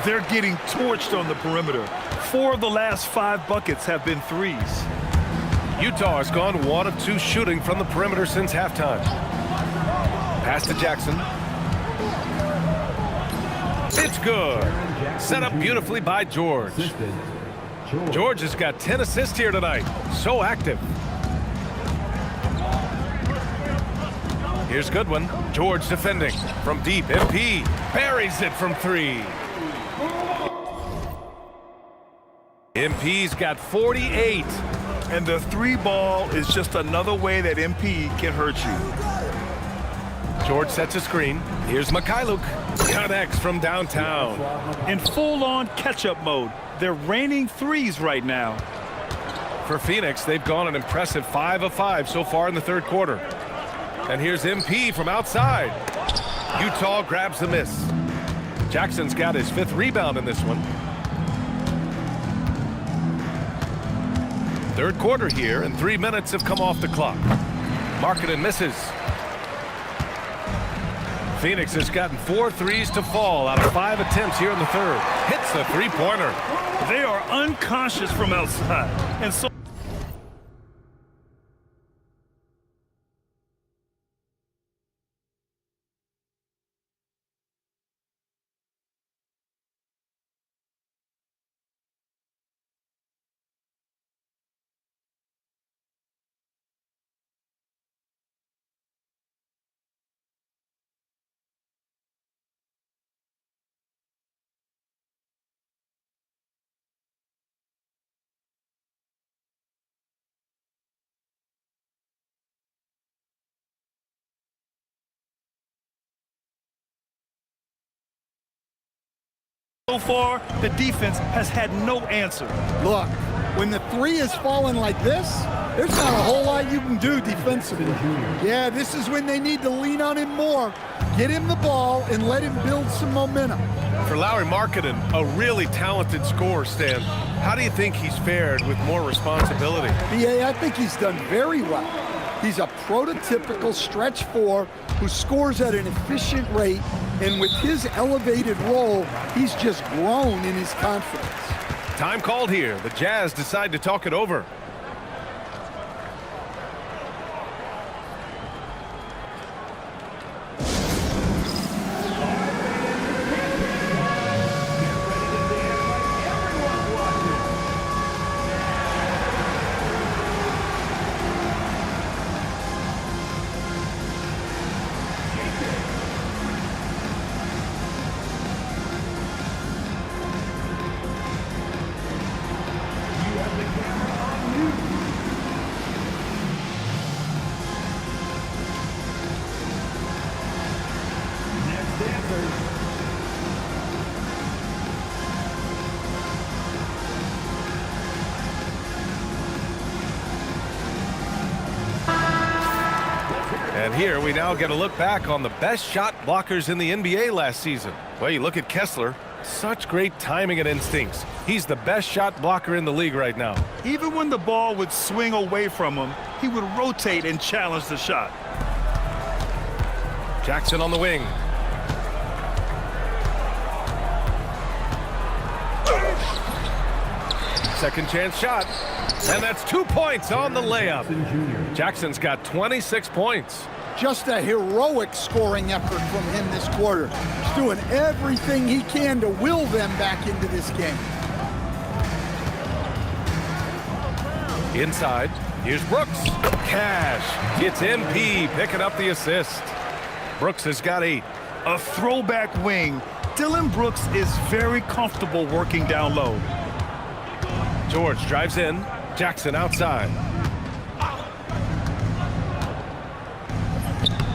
They're getting torched on the perimeter. 4 of the last 5 buckets have been threes. Utah has gone 1 of 2 shooting from the perimeter since halftime. Pass to Jackson. It's good. Set up beautifully by George. George has got 10 assists here tonight. So active. Here's Goodwin. George defending from deep. MP buries it from 3. MP's got 48. And the 3 ball is just another way that MP can hurt you. George sets a screen. Here's Mikhailuk. Connects from downtown. In full-on catch-up mode. They're raining threes right now. For Phoenix, they've gone an impressive 5 of 5 so far in the third quarter. And here's MP from outside. Utah grabs the miss. Jackson's got his 5th rebound in this one. Third quarter here, and 3 minutes have come off the clock. Markkanen misses. Phoenix has gotten 4 threes to fall out of 5 attempts here in the third. Hits the 3-pointer. They are unconscious from outside, and so So far, the defense has had no answer. Look, when the three is falling like this, there's not a whole lot you can do defensively. Yeah, this is when they need to lean on him more. Get him the ball and let him build some momentum. For Lauri Markkanen, a really talented scorer, Stan. How do you think he's fared with more responsibility? BA, I think he's done very well. He's a prototypical stretch four who scores at an efficient rate, and with his elevated role, he's just grown in his confidence. Time called here. The Jazz decide to talk it over. And here we now get a look back on the best shot blockers in the NBA last season. Well, you look at Kessler, such great timing and instincts. He's the best shot blocker in the league right now. Even when the ball would swing away from him, he would rotate and challenge the shot. Jackson on the wing. Second chance shot. And that's 2 points on the layup. Jackson's got 26 points. Just a heroic scoring effort from him this quarter. He's doing everything he can to will them back into this game. Inside, here's Brooks. Cash. It's MP picking up the assist. Brooks has got 8. A throwback wing. Dylan Brooks is very comfortable working down low. George drives in. Jackson outside.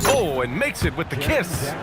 Oh, and makes it with the kiss.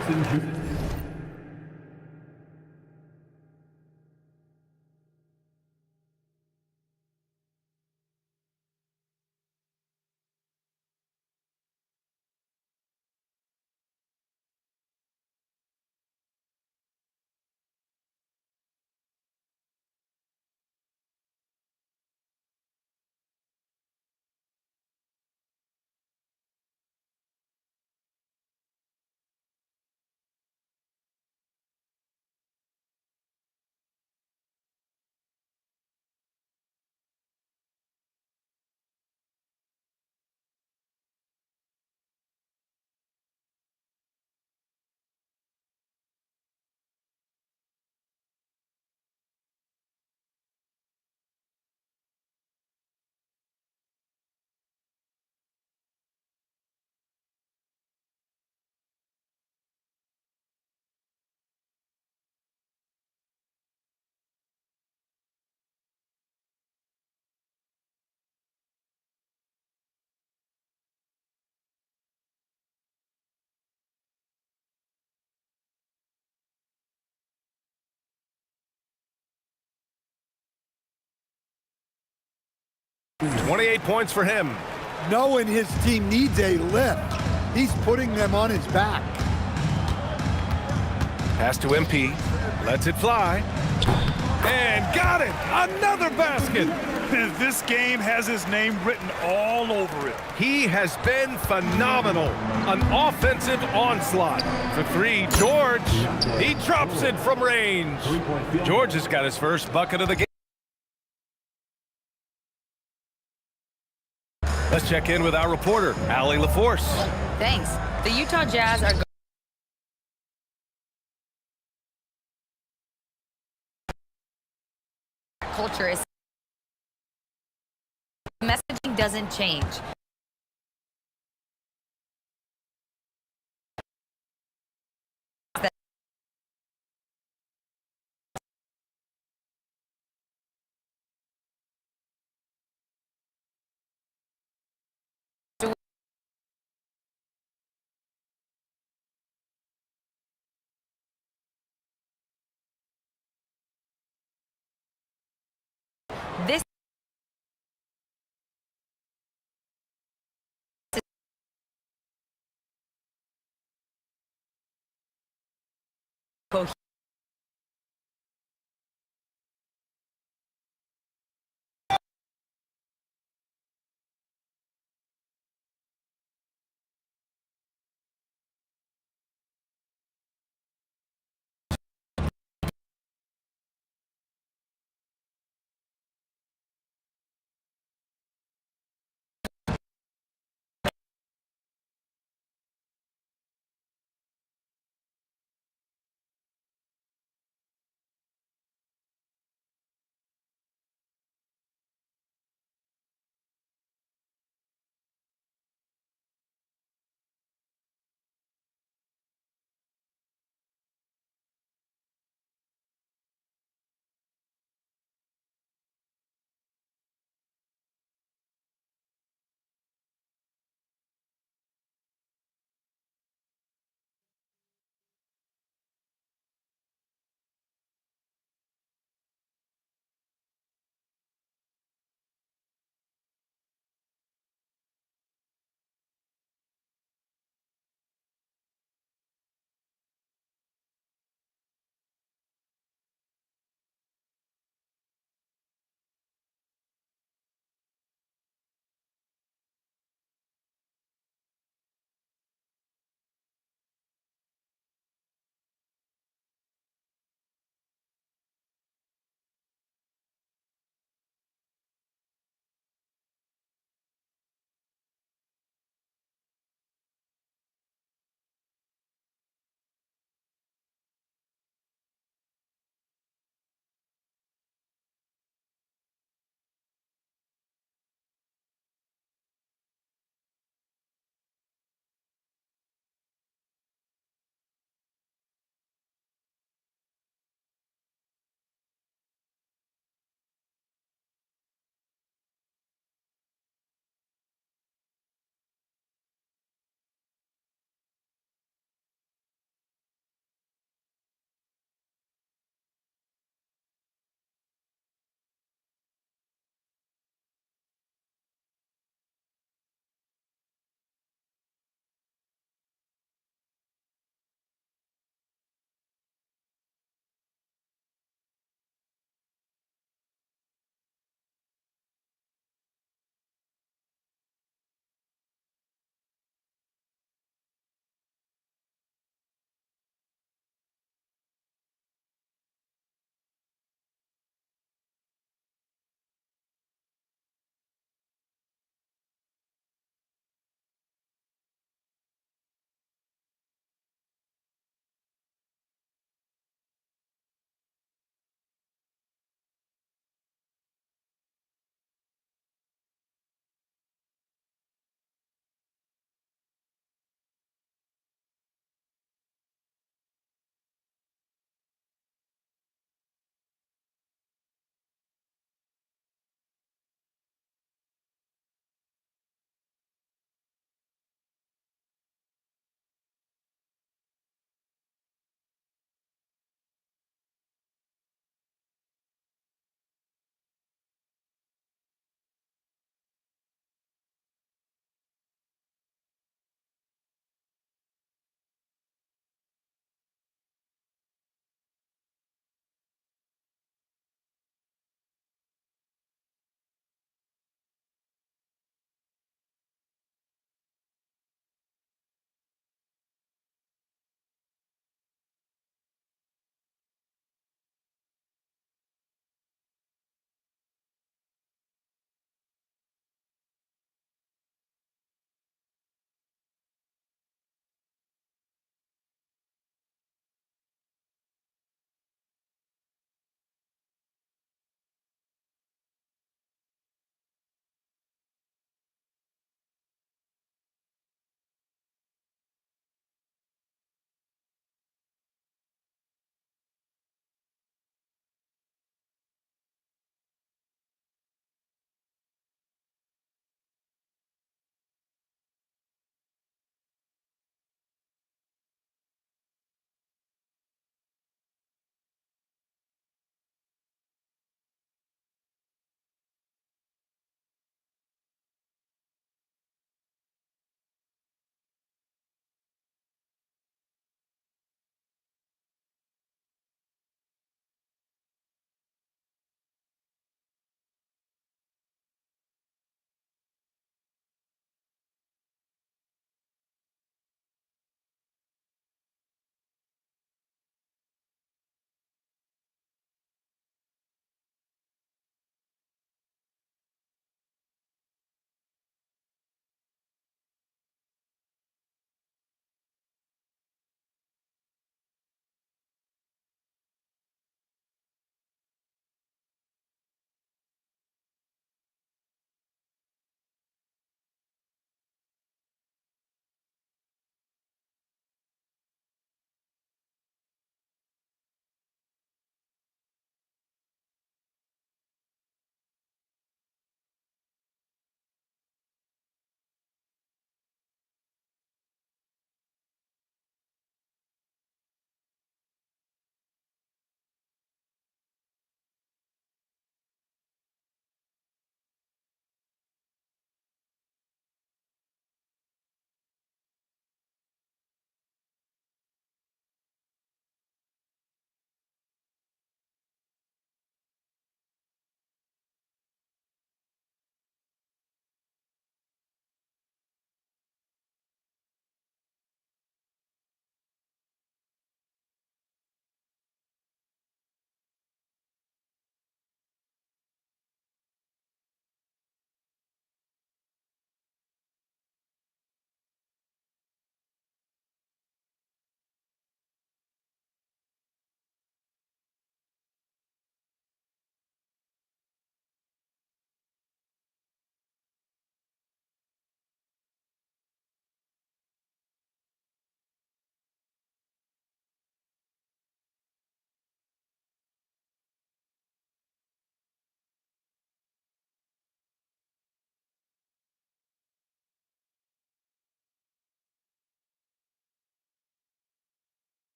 .28 points for him. Knowing his team needs a lift, he's putting them on his back. Pass to MP. Lets it fly. And got it! Another basket! This game has his name written all over it. He has been phenomenal. An offensive onslaught. For 3, George. He drops it from range. George has got his first bucket of the game. Let's check in with our reporter, Allie LaForce. Thanks. The Utah Jazz are culture is messaging doesn't change.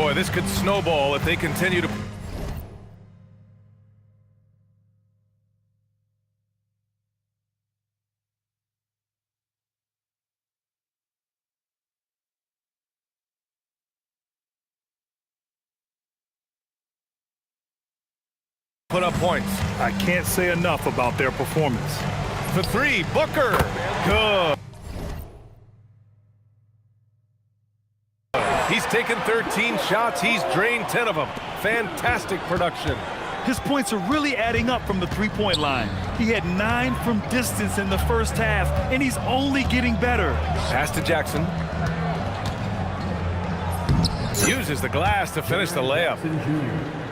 Boy, this could snowball if they continue to... put up points. I can't say enough about their performance. For three, Booker. Good. He's taken 13 shots. He's drained 10 of them. Fantastic production. His points are really adding up from the three-point line. He had 9 from distance in the first half, and he's only getting better. Pass to Jackson. Uses the glass to finish the layup.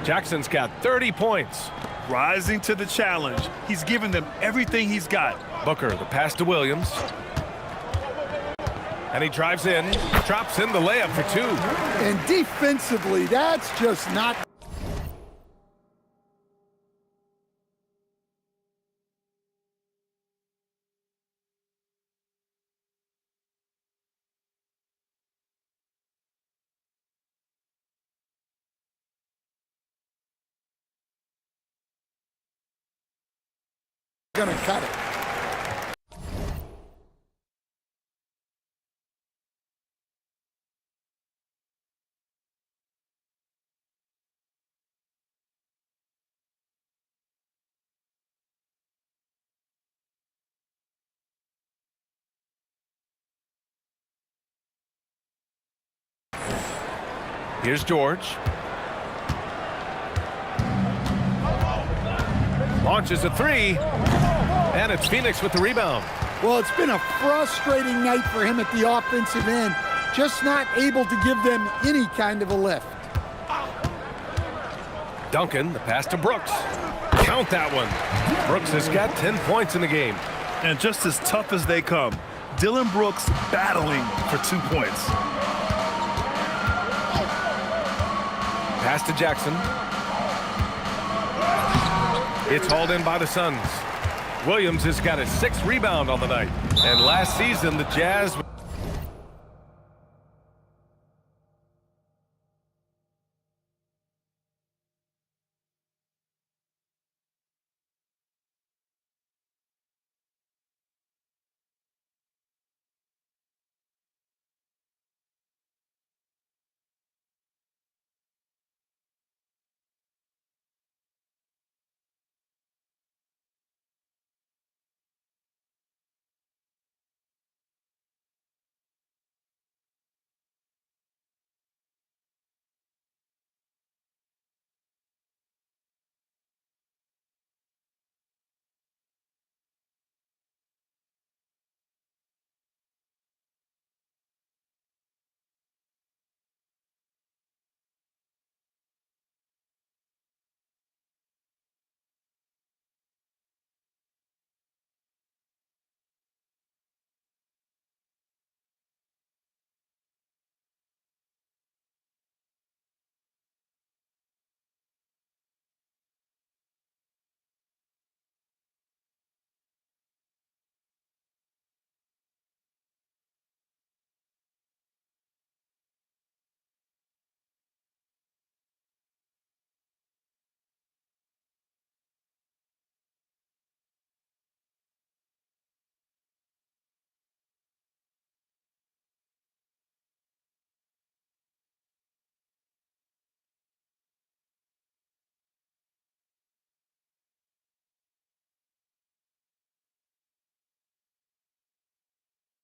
Jackson's got 30 points. Rising to the challenge. He's given them everything he's got. Booker, the pass to Williams. And he drives in, drops in the layup for 2. And defensively, that's just not... gonna cut it. Here's George. Launches a 3. And it's Phoenix with the rebound. Well, it's been a frustrating night for him at the offensive end. Just not able to give them any kind of a lift. Duncan, the pass to Brooks. Count that one. Brooks has got 10 points in the game. And just as tough as they come, Dylan Brooks battling for 2 points. Pass to Jackson. It's hauled in by the Suns. Williams has got his 6th rebound on the night. And last season, the Jazz...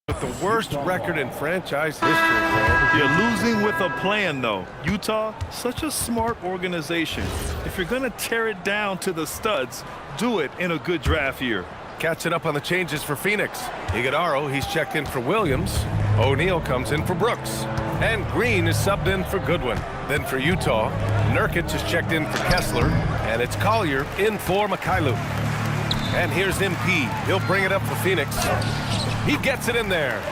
With the worst record in franchise history, man. You're losing with a plan, though. Utah, such a smart organization. If you're going to tear it down to the studs, do it in a good draft year. Catching up on the changes for Phoenix. Iguodaro, he's checked in for Williams. O'Neal comes in for Brooks. And Green is subbed in for Goodwin. Then for Utah, Nurkic is checked in for Kessler. And it's Collier in for Mikhailuk. And here's MP. He'll bring it up for Phoenix. He gets it in there.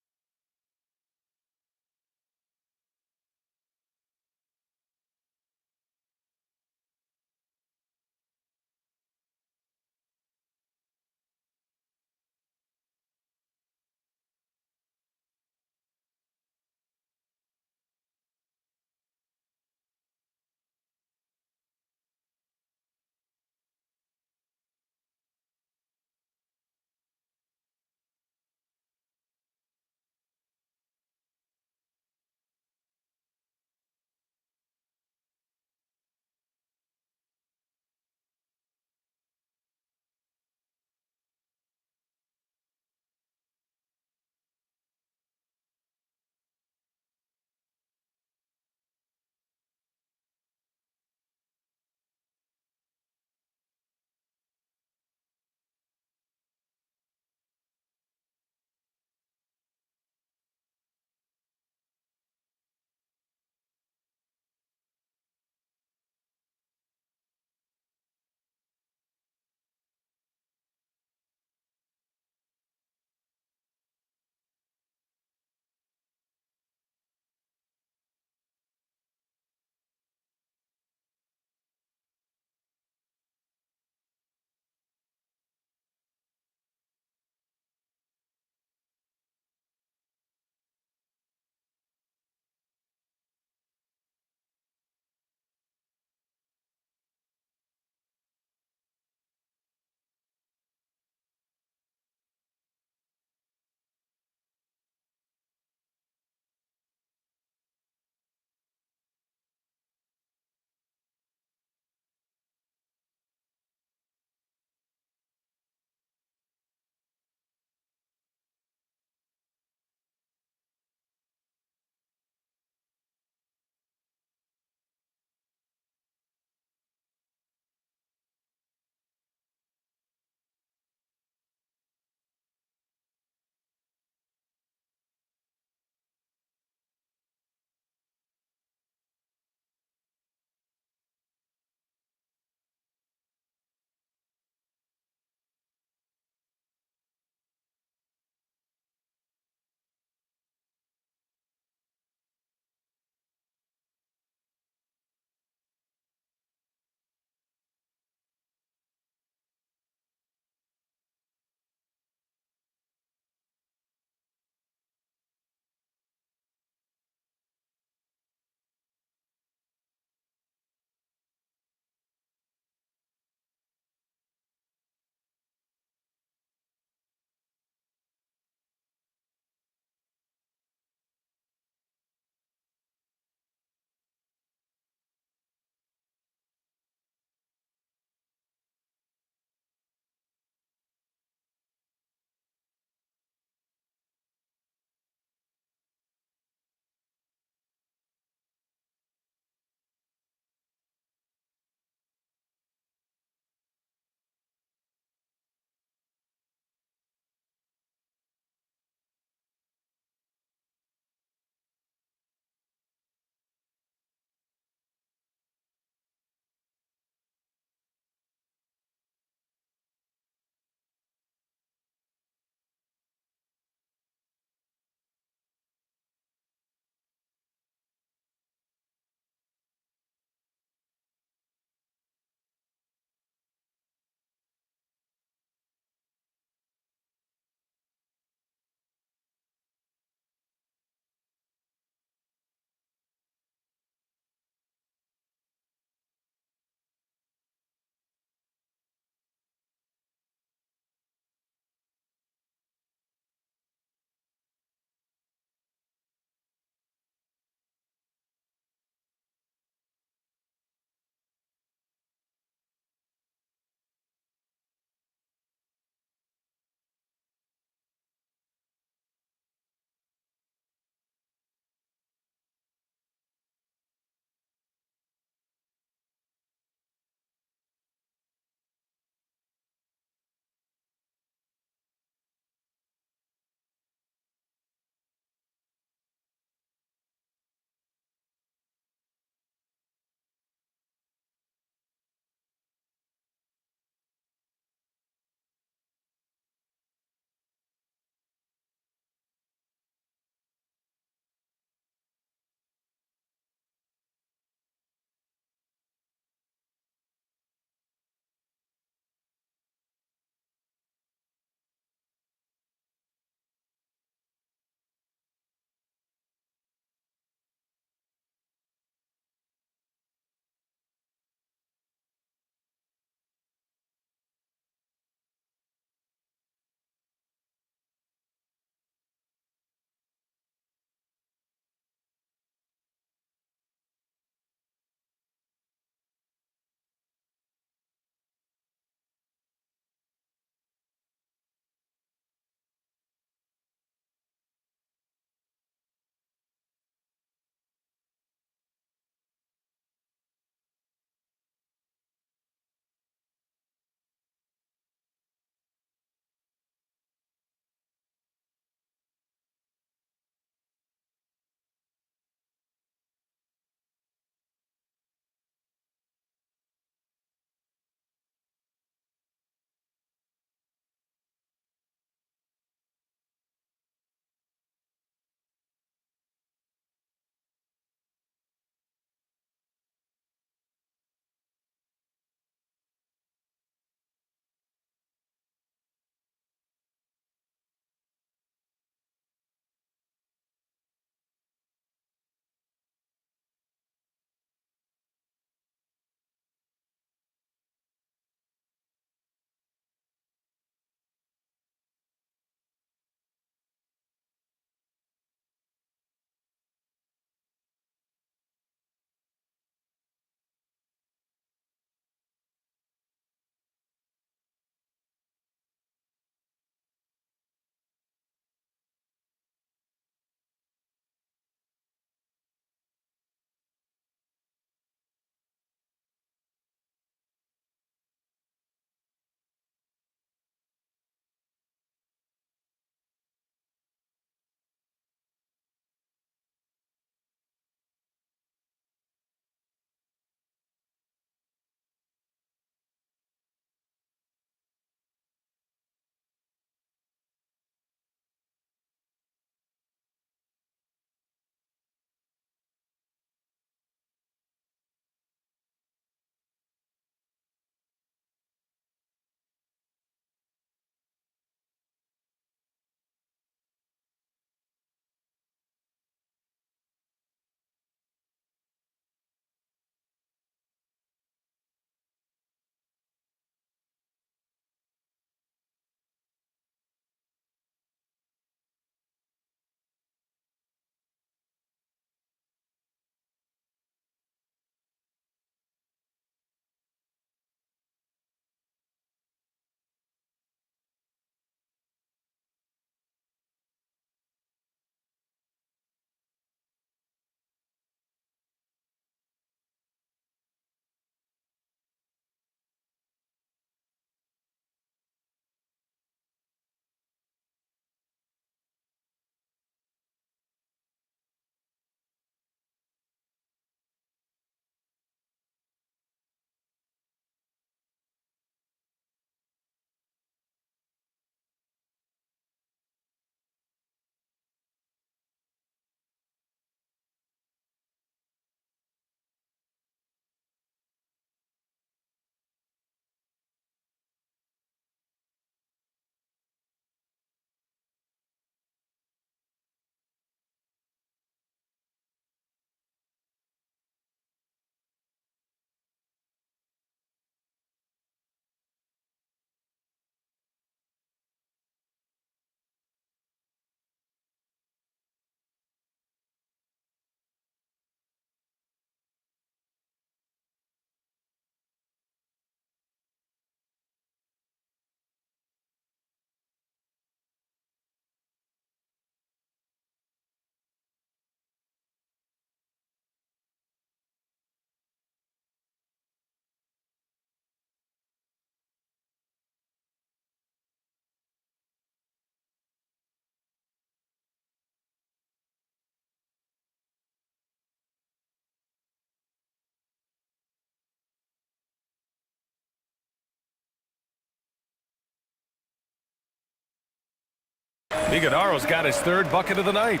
Iguodaro's got his third bucket of the night.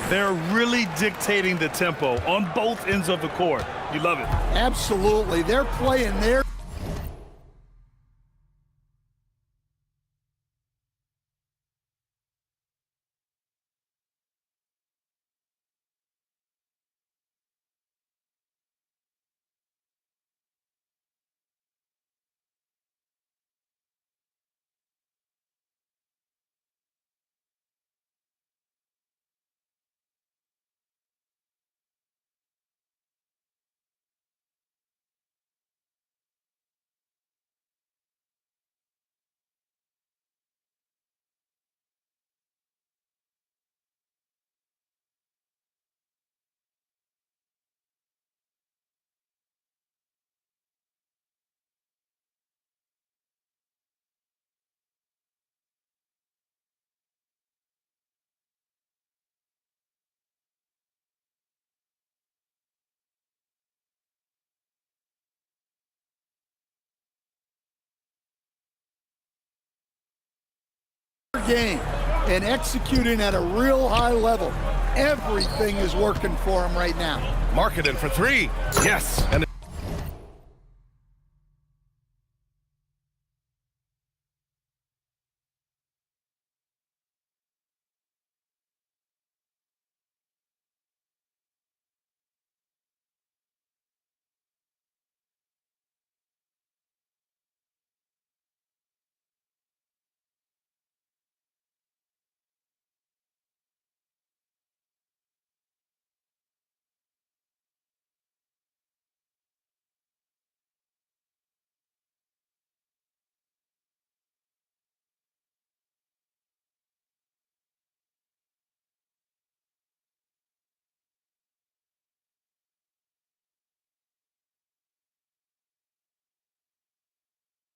They're really dictating the tempo on both ends of the court. You love it. Absolutely. They're playing their game and executing at a real high level. Everything is working for them right now. Markkanen for three. Yes. And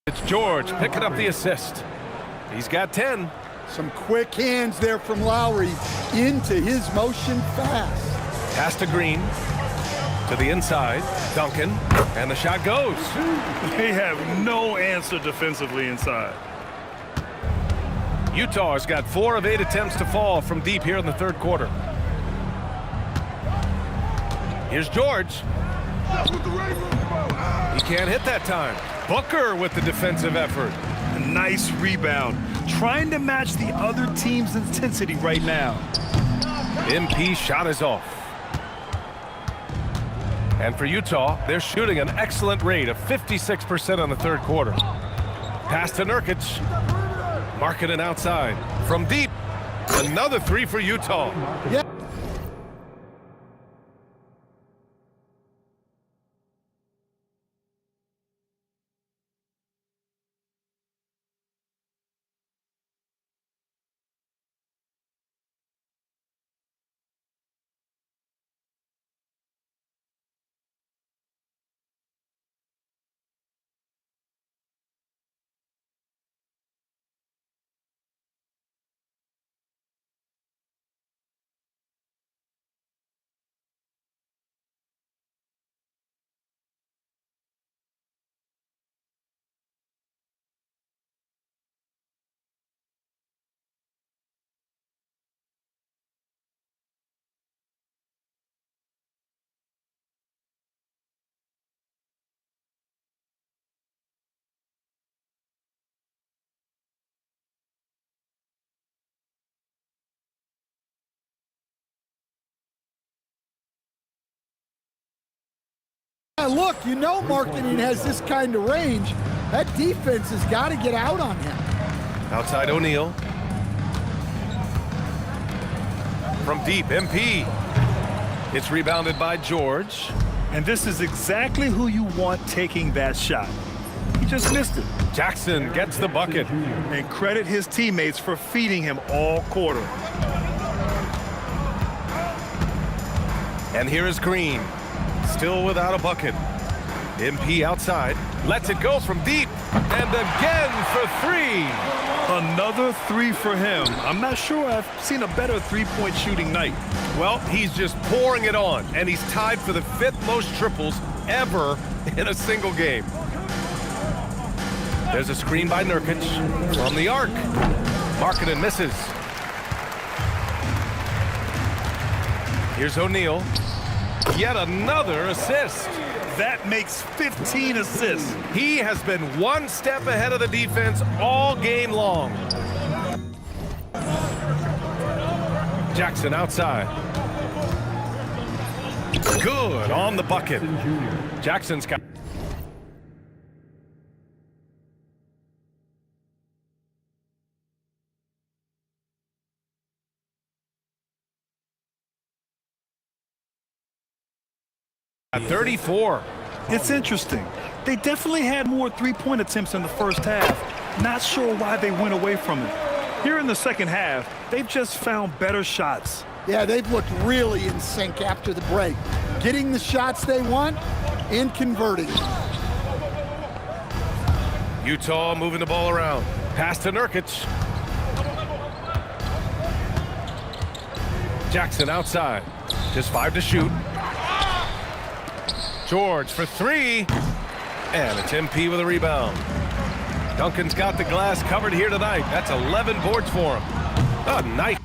it's George picking up the assist. He's got 10. Some quick hands there from Lowry into his motion fast. Pass to Green. To the inside. Duncan. And the shot goes. They have no answer defensively inside. Utah has got 4 of 8 attempts to fall from deep here in the third quarter. Here's George. He can't hit that time. Booker with the defensive effort. A nice rebound. Trying to match the other team's intensity right now. MP shot is off. And for Utah, they're shooting an excellent rate of 56% on the third quarter. Pass to Nurkic. Markkanen outside. From deep. Another three for Utah. Yeah. Look, you know Markkanen has this kind of range. That defense has got to get out on him. Outside O'Neal. From deep, MP. It's rebounded by George. And this is exactly who you want taking that shot. He just missed it. Jackson gets the bucket. And credit his teammates for feeding him all quarter. And here is Green. Still without a bucket. MP outside. Lets it go from deep. And again for three. Another three for him. I'm not sure I've seen a better three-point shooting night. Well, he's just pouring it on. And he's tied for the 5th most triples ever in a single game. There's a screen by Nurkic from the arc. Markkanen misses. Here's O'Neal. Yet another assist. That makes 15 assists. He has been one step ahead of the defense all game long. Jackson outside. Good on the bucket. Jackson's got. At 34. It's interesting. They definitely had more three-point attempts in the first half. Not sure why they went away from it. Here in the second half, they've just found better shots. Yeah, they've looked really in sync after the break. Getting the shots they want and converting. Utah moving the ball around. Pass to Nurkic. Jackson outside. Just 5 to shoot. George for 3. And it's MP with a rebound. Duncan's got the glass covered here tonight. That's 11 boards for him. A nice.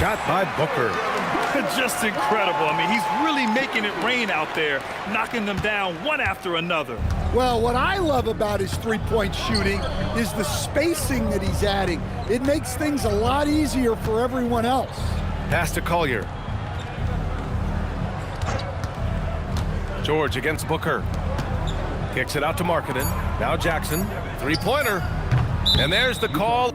shot by Booker. Just incredible. I mean, he's really making it rain out there, knocking them down one after another. Well, what I love about his three-point shooting is the spacing that he's adding. It makes things a lot easier for everyone else. Pass to Collier. George against Booker. Kicks it out to Markkanen. Now Jackson. Three-pointer. And there's the call.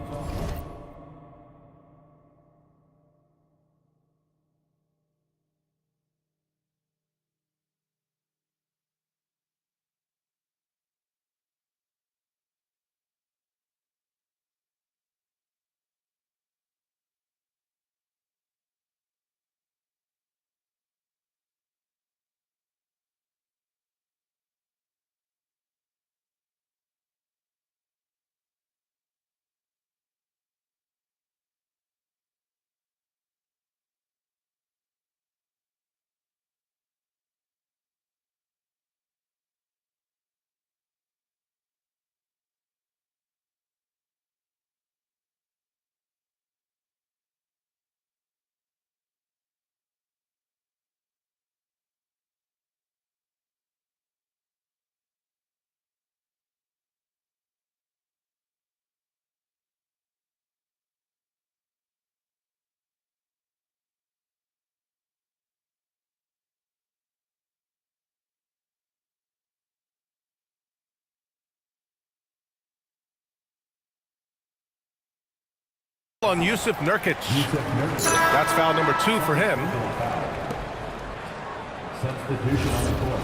On Yusuf Nurkic. That's foul number 2 for him. Substitution on the court.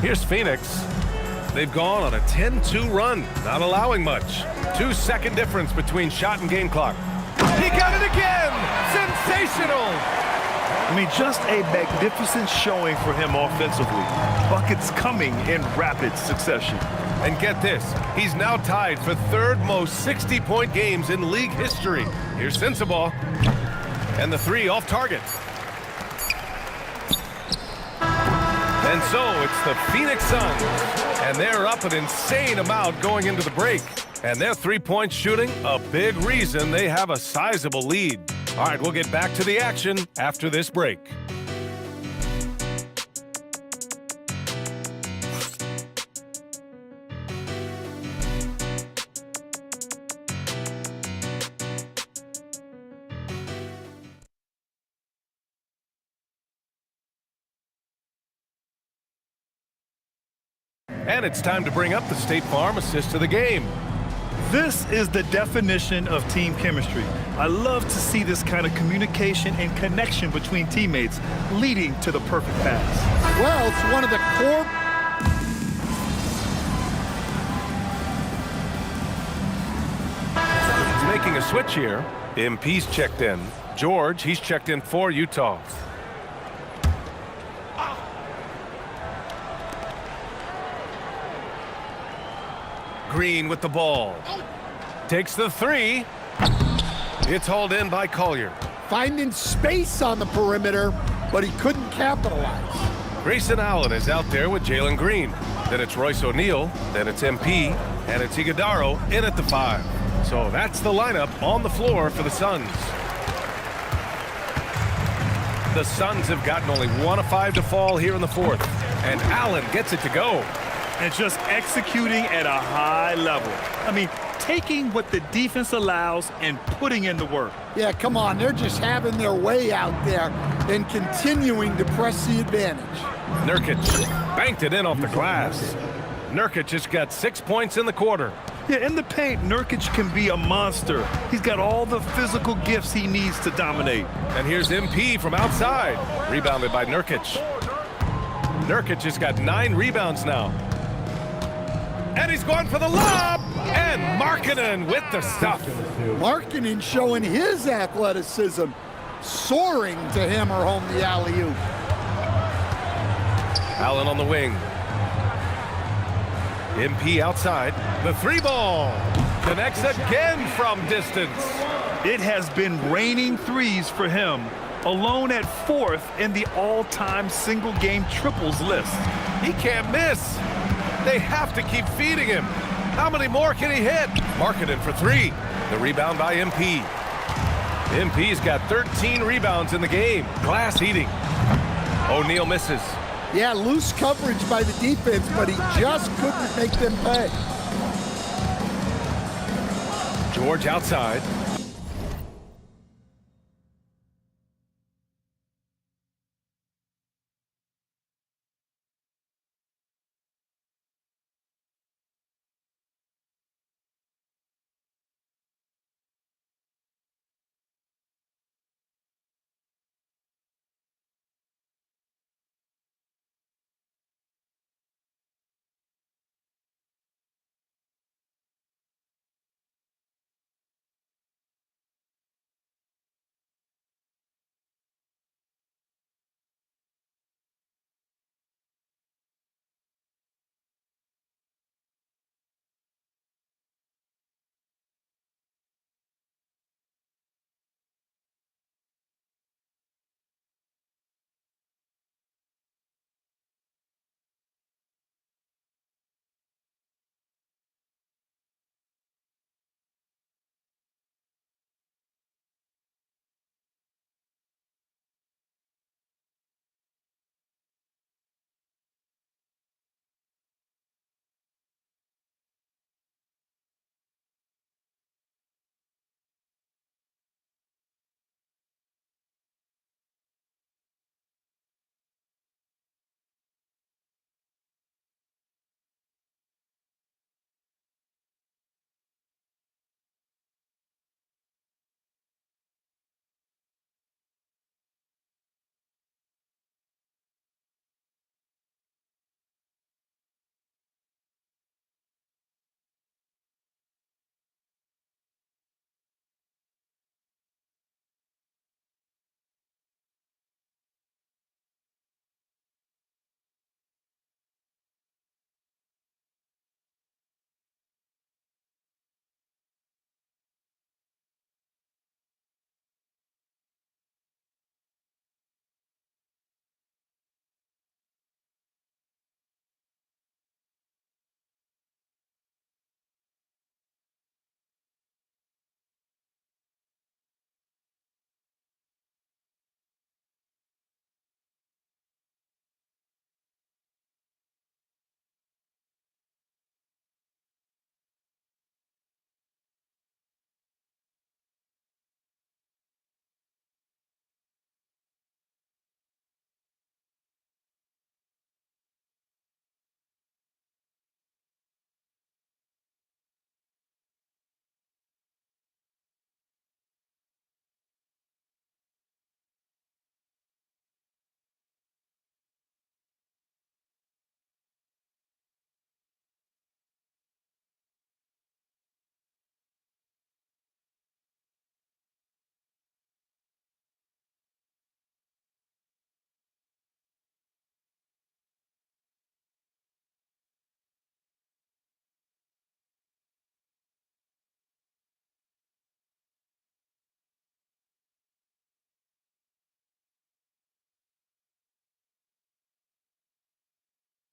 Here's Phoenix. They've gone on a 10-2 run, not allowing much. 2-second difference between shot and game clock. He got it again! Sensational! I mean, just a magnificent showing for him offensively. Buckets coming in rapid succession. And get this, he's now tied for third most 60-point games in league history. Here's Sensabaugh. And the three off target. And so it's the Phoenix Suns. And they're up an insane amount going into the break. And their three-point shooting, a big reason they have a sizable lead. All right, we'll get back to the action after this break. And it's time to bring up the State Farm assist to the game. This is the definition of team chemistry. I love to see this kind of communication and connection between teammates leading to the perfect pass. Well, it's one of the core. He's making a switch here. MP's checked in. George, he's checked in for Utah. Green with the ball. Takes the three. It's hauled in by Collier. Finding space on the perimeter, but he couldn't capitalize. Grayson Allen is out there with Jalen Green. Then it's Royce O'Neal. Then it's MP. And it's Iguodaro in at the 5. So that's the lineup on the floor for the Suns. The Suns have gotten only 1 of 5 to fall here in the 4th. And Allen gets it to go. And just executing at a high level. I mean, taking what the defense allows and putting in the work. Yeah, come on. They're just having their way out there and continuing to press the advantage. Nurkic banked it in off the glass. Nurkic has got 6 points in the quarter. Yeah, in the paint, Nurkic can be a monster. He's got all the physical gifts he needs to dominate. And here's MP from outside. Rebounded by Nurkic. Nurkic has got 9 rebounds now. And he's going for the lob. And Markkanen with the stuff. Markkanen showing his athleticism, soaring to hammer home the alley-oop. Allen on the wing. MP outside. The 3 ball. Connects again from distance. It has been raining threes for him. Alone at 4th in the all-time single-game triples list. He can't miss. They have to keep feeding him. How many more can he hit? Markkanen for three. The rebound by MP. MP's got 13 rebounds in the game. Glass eating. O'Neal misses. Yeah, loose coverage by the defense, but he just couldn't make them pay. George outside.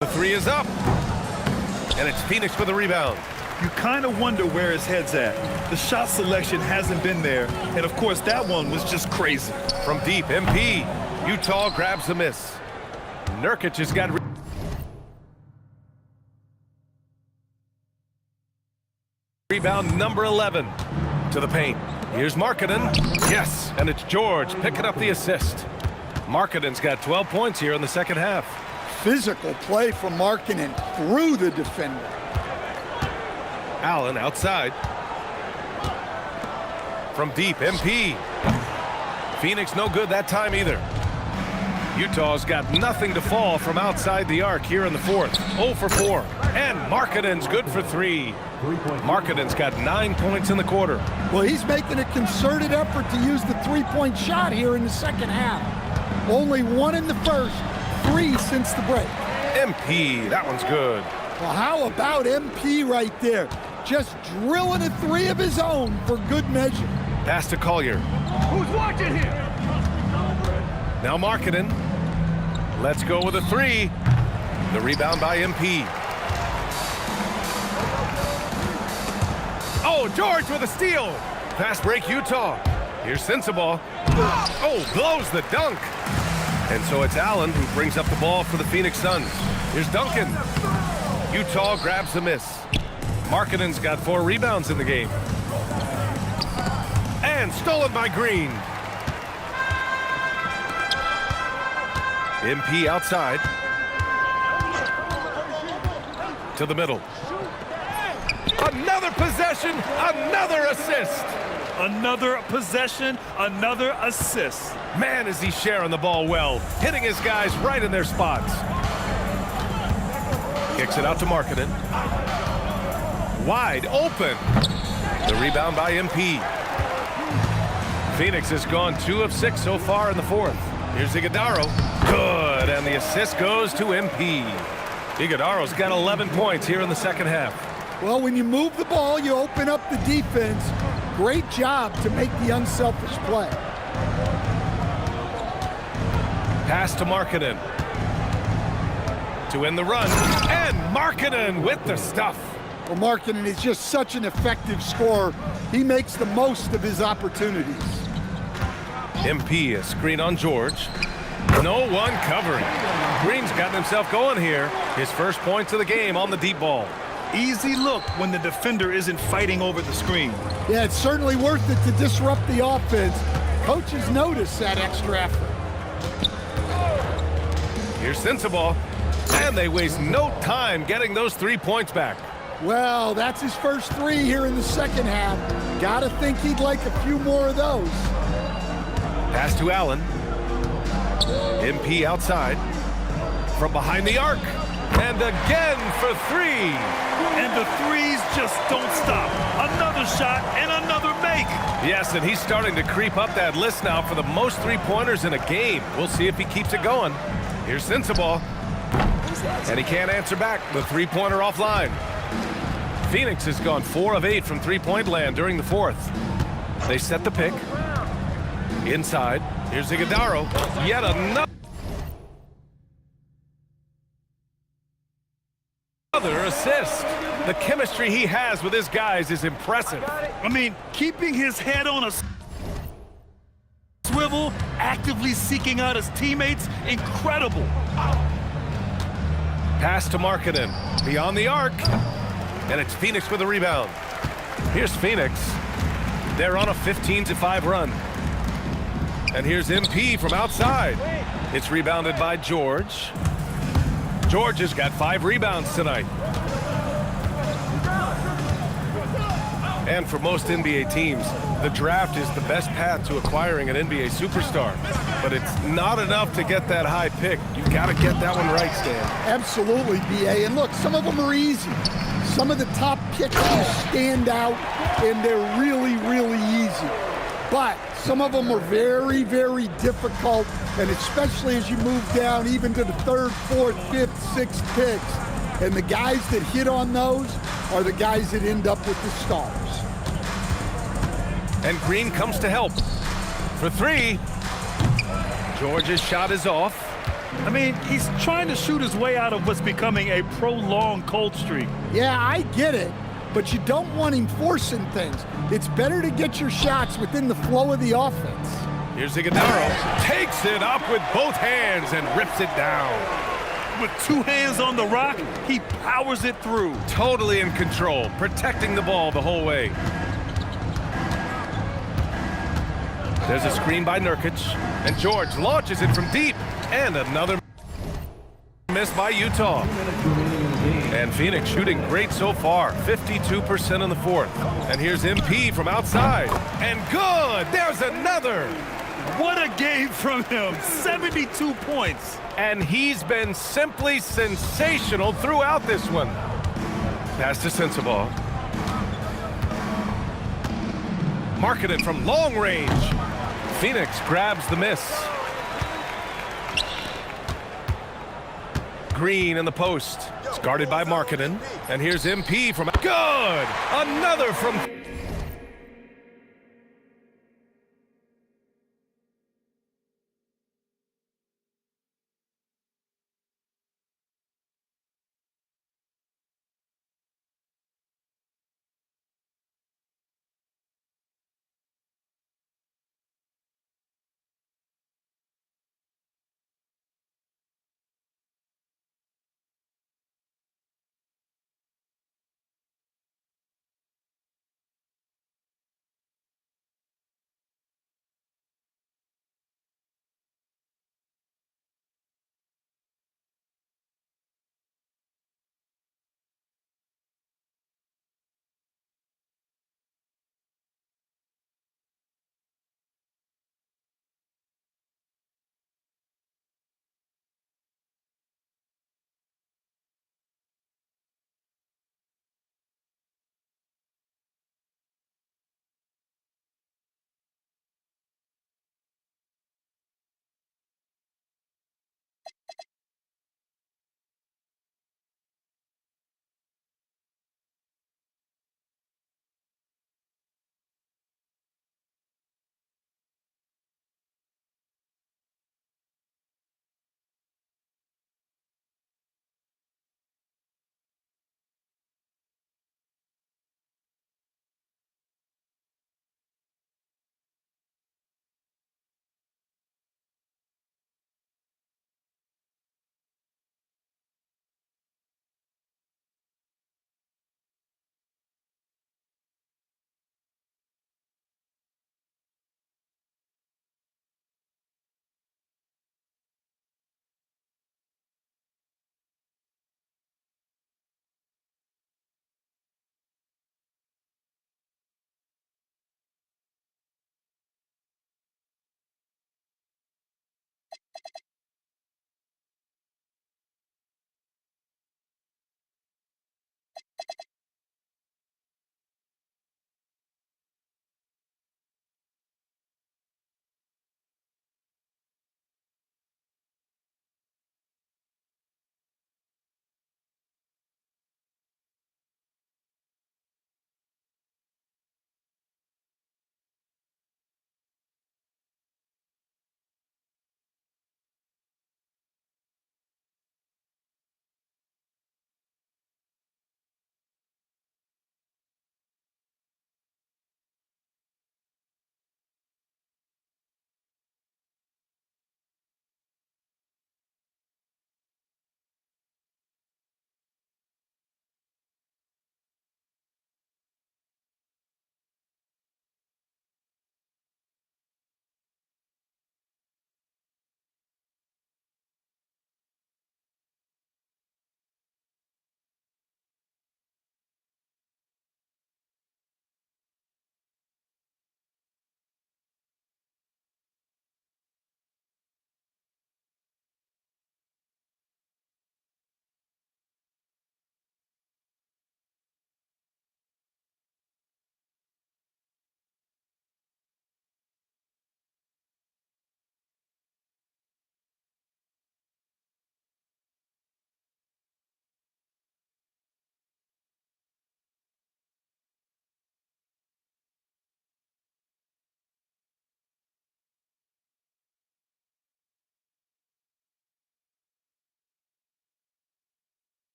The three is up. And it's Phoenix for the rebound. You kind of wonder where his head's at. The shot selection hasn't been there. And of course, that one was just crazy. From deep, MP. Utah grabs the miss. Nurkic has got... Rebound number 11 to the paint. Here's Markkanen. Yes, and it's George picking up the assist. Markkanen's got 12 points here in the second half. Physical play from Markkanen through the defender. Allen outside. From deep, MP. Phoenix no good that time either. Utah's got nothing to fall from outside the arc here in the fourth. 0 for 4. And Markkanen's good for 3. Markkanen's got 9 points in the quarter. Well, he's making a concerted effort to use the three-point shot here in the second half. Only 1 in the first, 3 since the break. MP, that one's good. Well, how about MP right there? Just drilling a 3 of his own for good measure. Pass to Collier. Who's watching here? Now Markkanen. Let's go with a 3. The rebound by MP. Oh, George with a steal. Fast break, Utah. Here's Sensabaugh. Oh, blows the dunk. And so it's Allen who brings up the ball for the Phoenix Suns. Here's Duncan. Utah grabs the miss. Markkanen's got 4 rebounds in the game. And stolen by Green. MP outside. To the middle. Another possession, another assist. Another possession, another assist. Man, is he sharing the ball well, hitting his guys right in their spots. Kicks it out to Markkanen. Wide open. The rebound by MP. Phoenix has gone 2 of 6 so far in the 4th. Here's Iguodaro. Good, and the assist goes to MP. Iguodaro's got 11 points here in the second half. Well, when you move the ball, you open up the defense. Great job to make the unselfish play. Pass to Markkanen. To win the run. And Markkanen with the stuff. Well, Markkanen is just such an effective scorer. He makes the most of his opportunities. MP, a screen on George. No one covering. Green's gotten himself going here. His first points of the game on the deep ball. Easy look when the defender isn't fighting over the screen. Yeah, it's certainly worth it to disrupt the offense. Coaches notice that extra effort. Here's Sensabaugh. And they waste no time getting those 3 points back. Well, that's his first 3 here in the second half. Gotta think he'd like a few more of those. Pass to Allen. MP outside. From behind the arc. And again for 3. And the threes just don't stop. Another shot and another make. Yes, and he's starting to creep up that list now for the most 3-pointers in a game. We'll see if he keeps it going. Here's Sensabaugh. And he can't answer back. The 3-pointer offline. Phoenix has gone 4 of 8 from 3-point land during the 4th. They set the pick. Inside. Here's Iguodaro. Yet another assist. The chemistry he has with his guys is impressive. I mean, keeping his head on a swivel, actively seeking out his teammates, incredible. Pass to Markkanen. Beyond the arc. And it's Phoenix with a rebound. Here's Phoenix. They're on a 15-5 run. And here's MP from outside. It's rebounded by George. George has got 5 rebounds tonight. And for most NBA teams, the draft is the best path to acquiring an NBA superstar. But it's not enough to get that high pick. You've got to get that one right, Stan. Absolutely, B.A. And look, some of them are easy. Some of the top picks just stand out, and they're really, really easy. But some of them are very, very difficult, and especially as you move down even to the 3rd, 4th, 5th, 6th picks. And the guys that hit on those are the guys that end up with the stars. And Green comes to help. For 3. George's shot is off. I mean, he's trying to shoot his way out of what's becoming a prolonged cold streak. Yeah, I get it, but you don't want him forcing things. It's better to get your shots within the flow of the offense. Here's Iguodaro. Takes it up with both hands and rips it down. With 2 hands on the rock, he powers it through. Totally in control, protecting the ball the whole way. There's a screen by Nurkic, and George launches it from deep. And another miss by Utah. And Phoenix shooting great so far, 52% in the 4th. And here's MP from outside. And good! There's another! What a game from him, 72 points. And he's been simply sensational throughout this one. Pass to Sensabaugh. Markkanen from long range. Phoenix grabs the miss. Green in the post. It's guarded by Markkanen. And here's MP from... Good! Another from...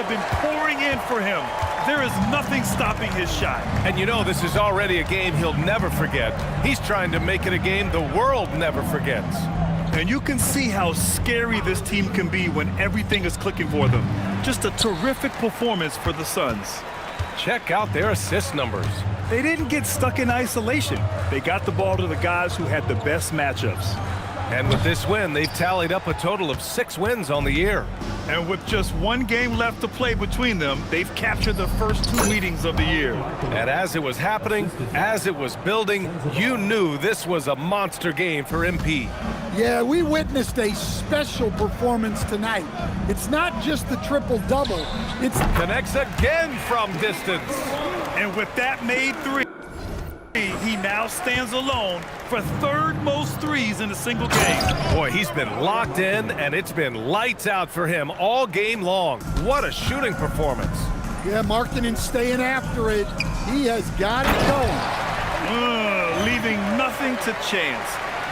been pouring in for him. There is nothing stopping his shot. And you know this is already a game he'll never forget. He's trying to make it a game the world never forgets. And you can see how scary this team can be when everything is clicking for them. Just a terrific performance for the Suns. Check out their assist numbers. They didn't get stuck in isolation. They got the ball to the guys who had the best matchups. And with this win, they've tallied up a total of 6 wins on the year. And with just 1 game left to play between them, they've captured the first 2 meetings of the year. And as it was happening, as it was building, you knew this was a monster game for MP. Yeah, we witnessed a special performance tonight. It's not just the triple-double, it's... Connects again from distance. And with that made 3, he now stands alone for 3rd most threes in a single game. Boy, he's been locked in, and it's been lights out for him all game long. What a shooting performance. Yeah, Markkanen staying after it. He has got it going. Leaving nothing to chance.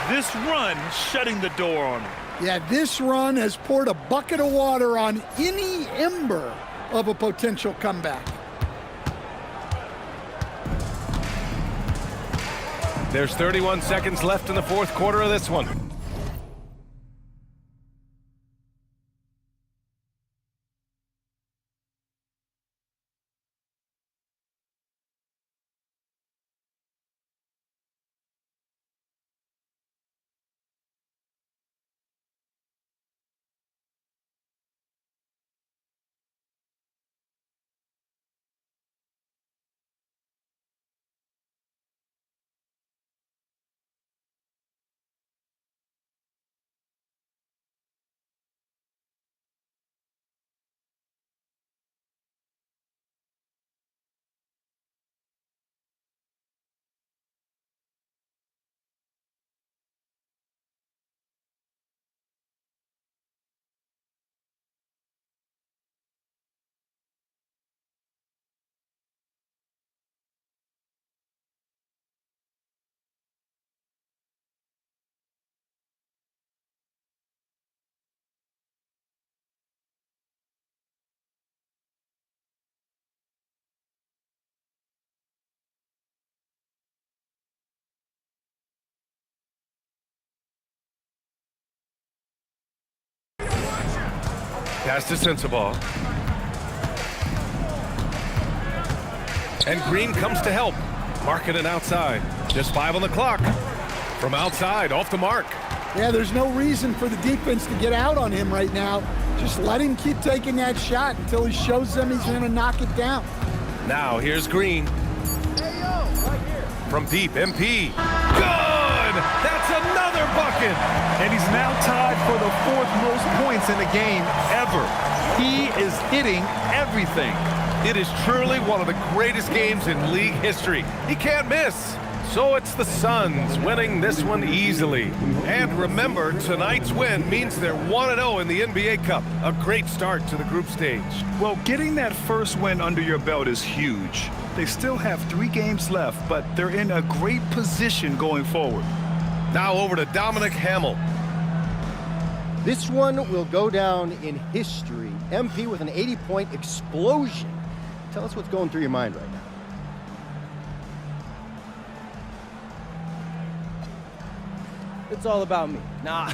This run shutting the door on him. Yeah, this run has poured a bucket of water on any ember of a potential comeback. There's 31 seconds left in the 4th quarter of this one. Pass to Sensabaugh. And Green comes to help. Markkanen outside. Just 5 on the clock. From outside, off the mark. Yeah, there's no reason for the defense to get out on him right now. Just let him keep taking that shot until he shows them he's going to knock it down. Now here's Green. From deep, MP. Good! That's another bucket! And he's now tied for the 4th most points in the game ever. He is hitting everything. It is truly one of the greatest games in league history. He can't miss. So it's the Suns winning this one easily. And remember, tonight's win means they're 1-0 in the NBA Cup. A great start to the group stage. Well, getting that first win under your belt is huge. They still have 3 games left, but they're in a great position going forward. Now over to Dominic Hamill. This one will go down in history. MP with an 80-point explosion. Tell us what's going through your mind right now. It's all about me. Nah,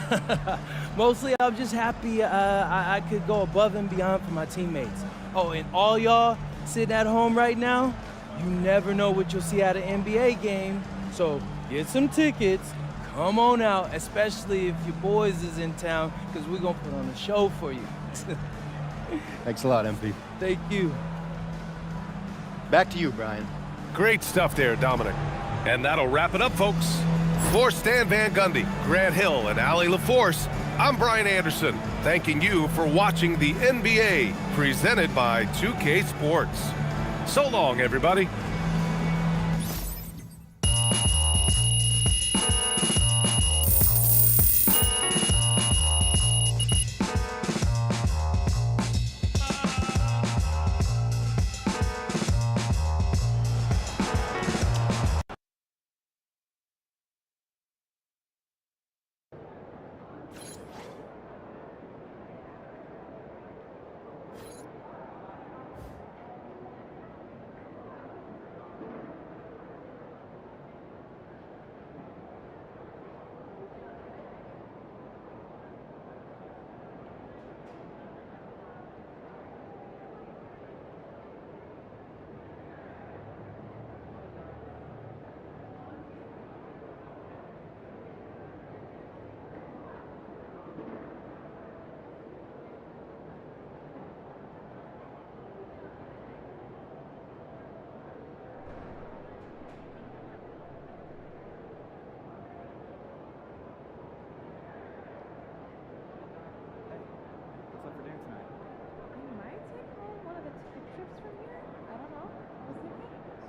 mostly I'm just happy I could go above and beyond for my teammates. Oh, and all y'all sitting at home right now, you never know what you'll see at an NBA game. So get some tickets, come on out, especially if your boys is in town, because we're going to put on a show for you. Thanks a lot, MP. Thank you. Back to you, Brian. Great stuff there, Dominic. And that'll wrap it up, folks. For Stan Van Gundy, Grant Hill, and Allie LaForce, I'm Brian Anderson, thanking you for watching the NBA, presented by 2K Sports. So long, everybody.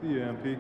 See you, MP.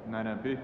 Night, MP.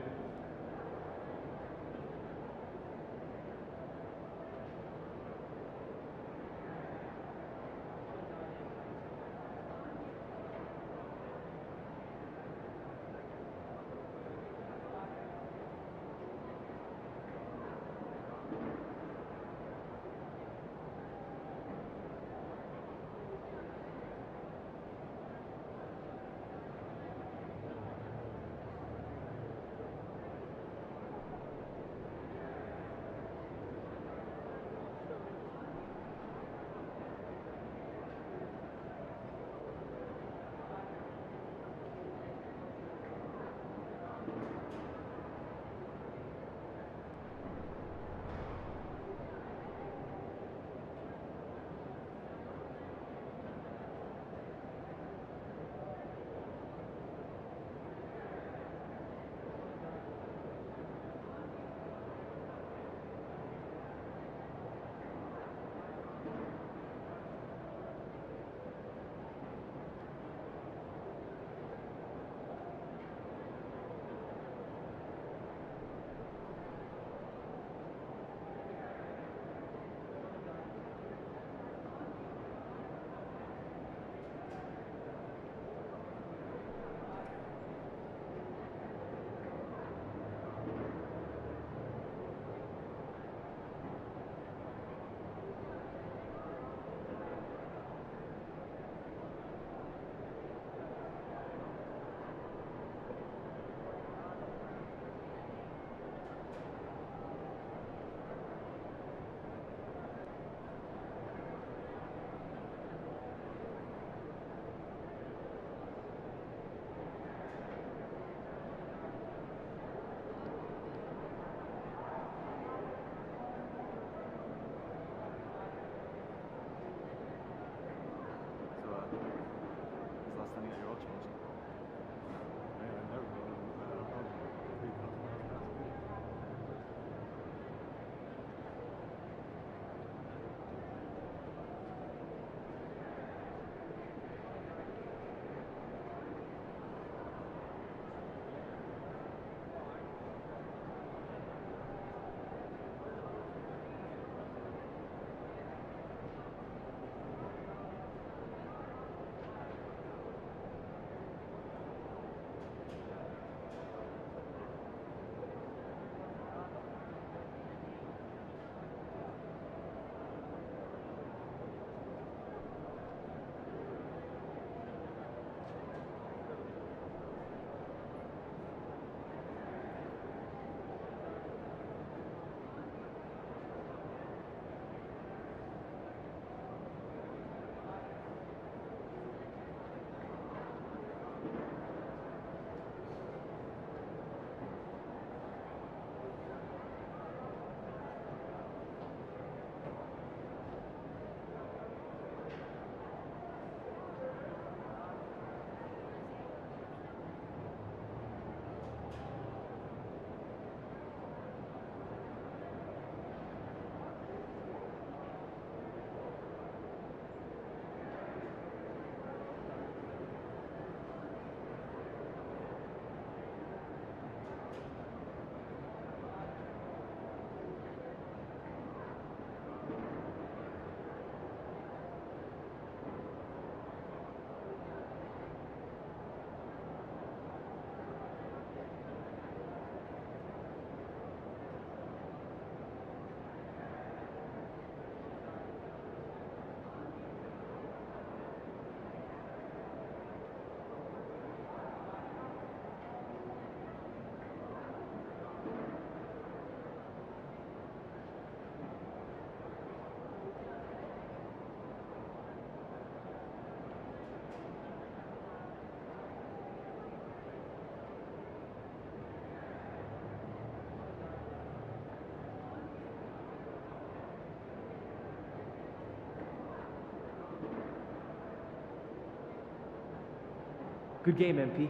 Good game, MP.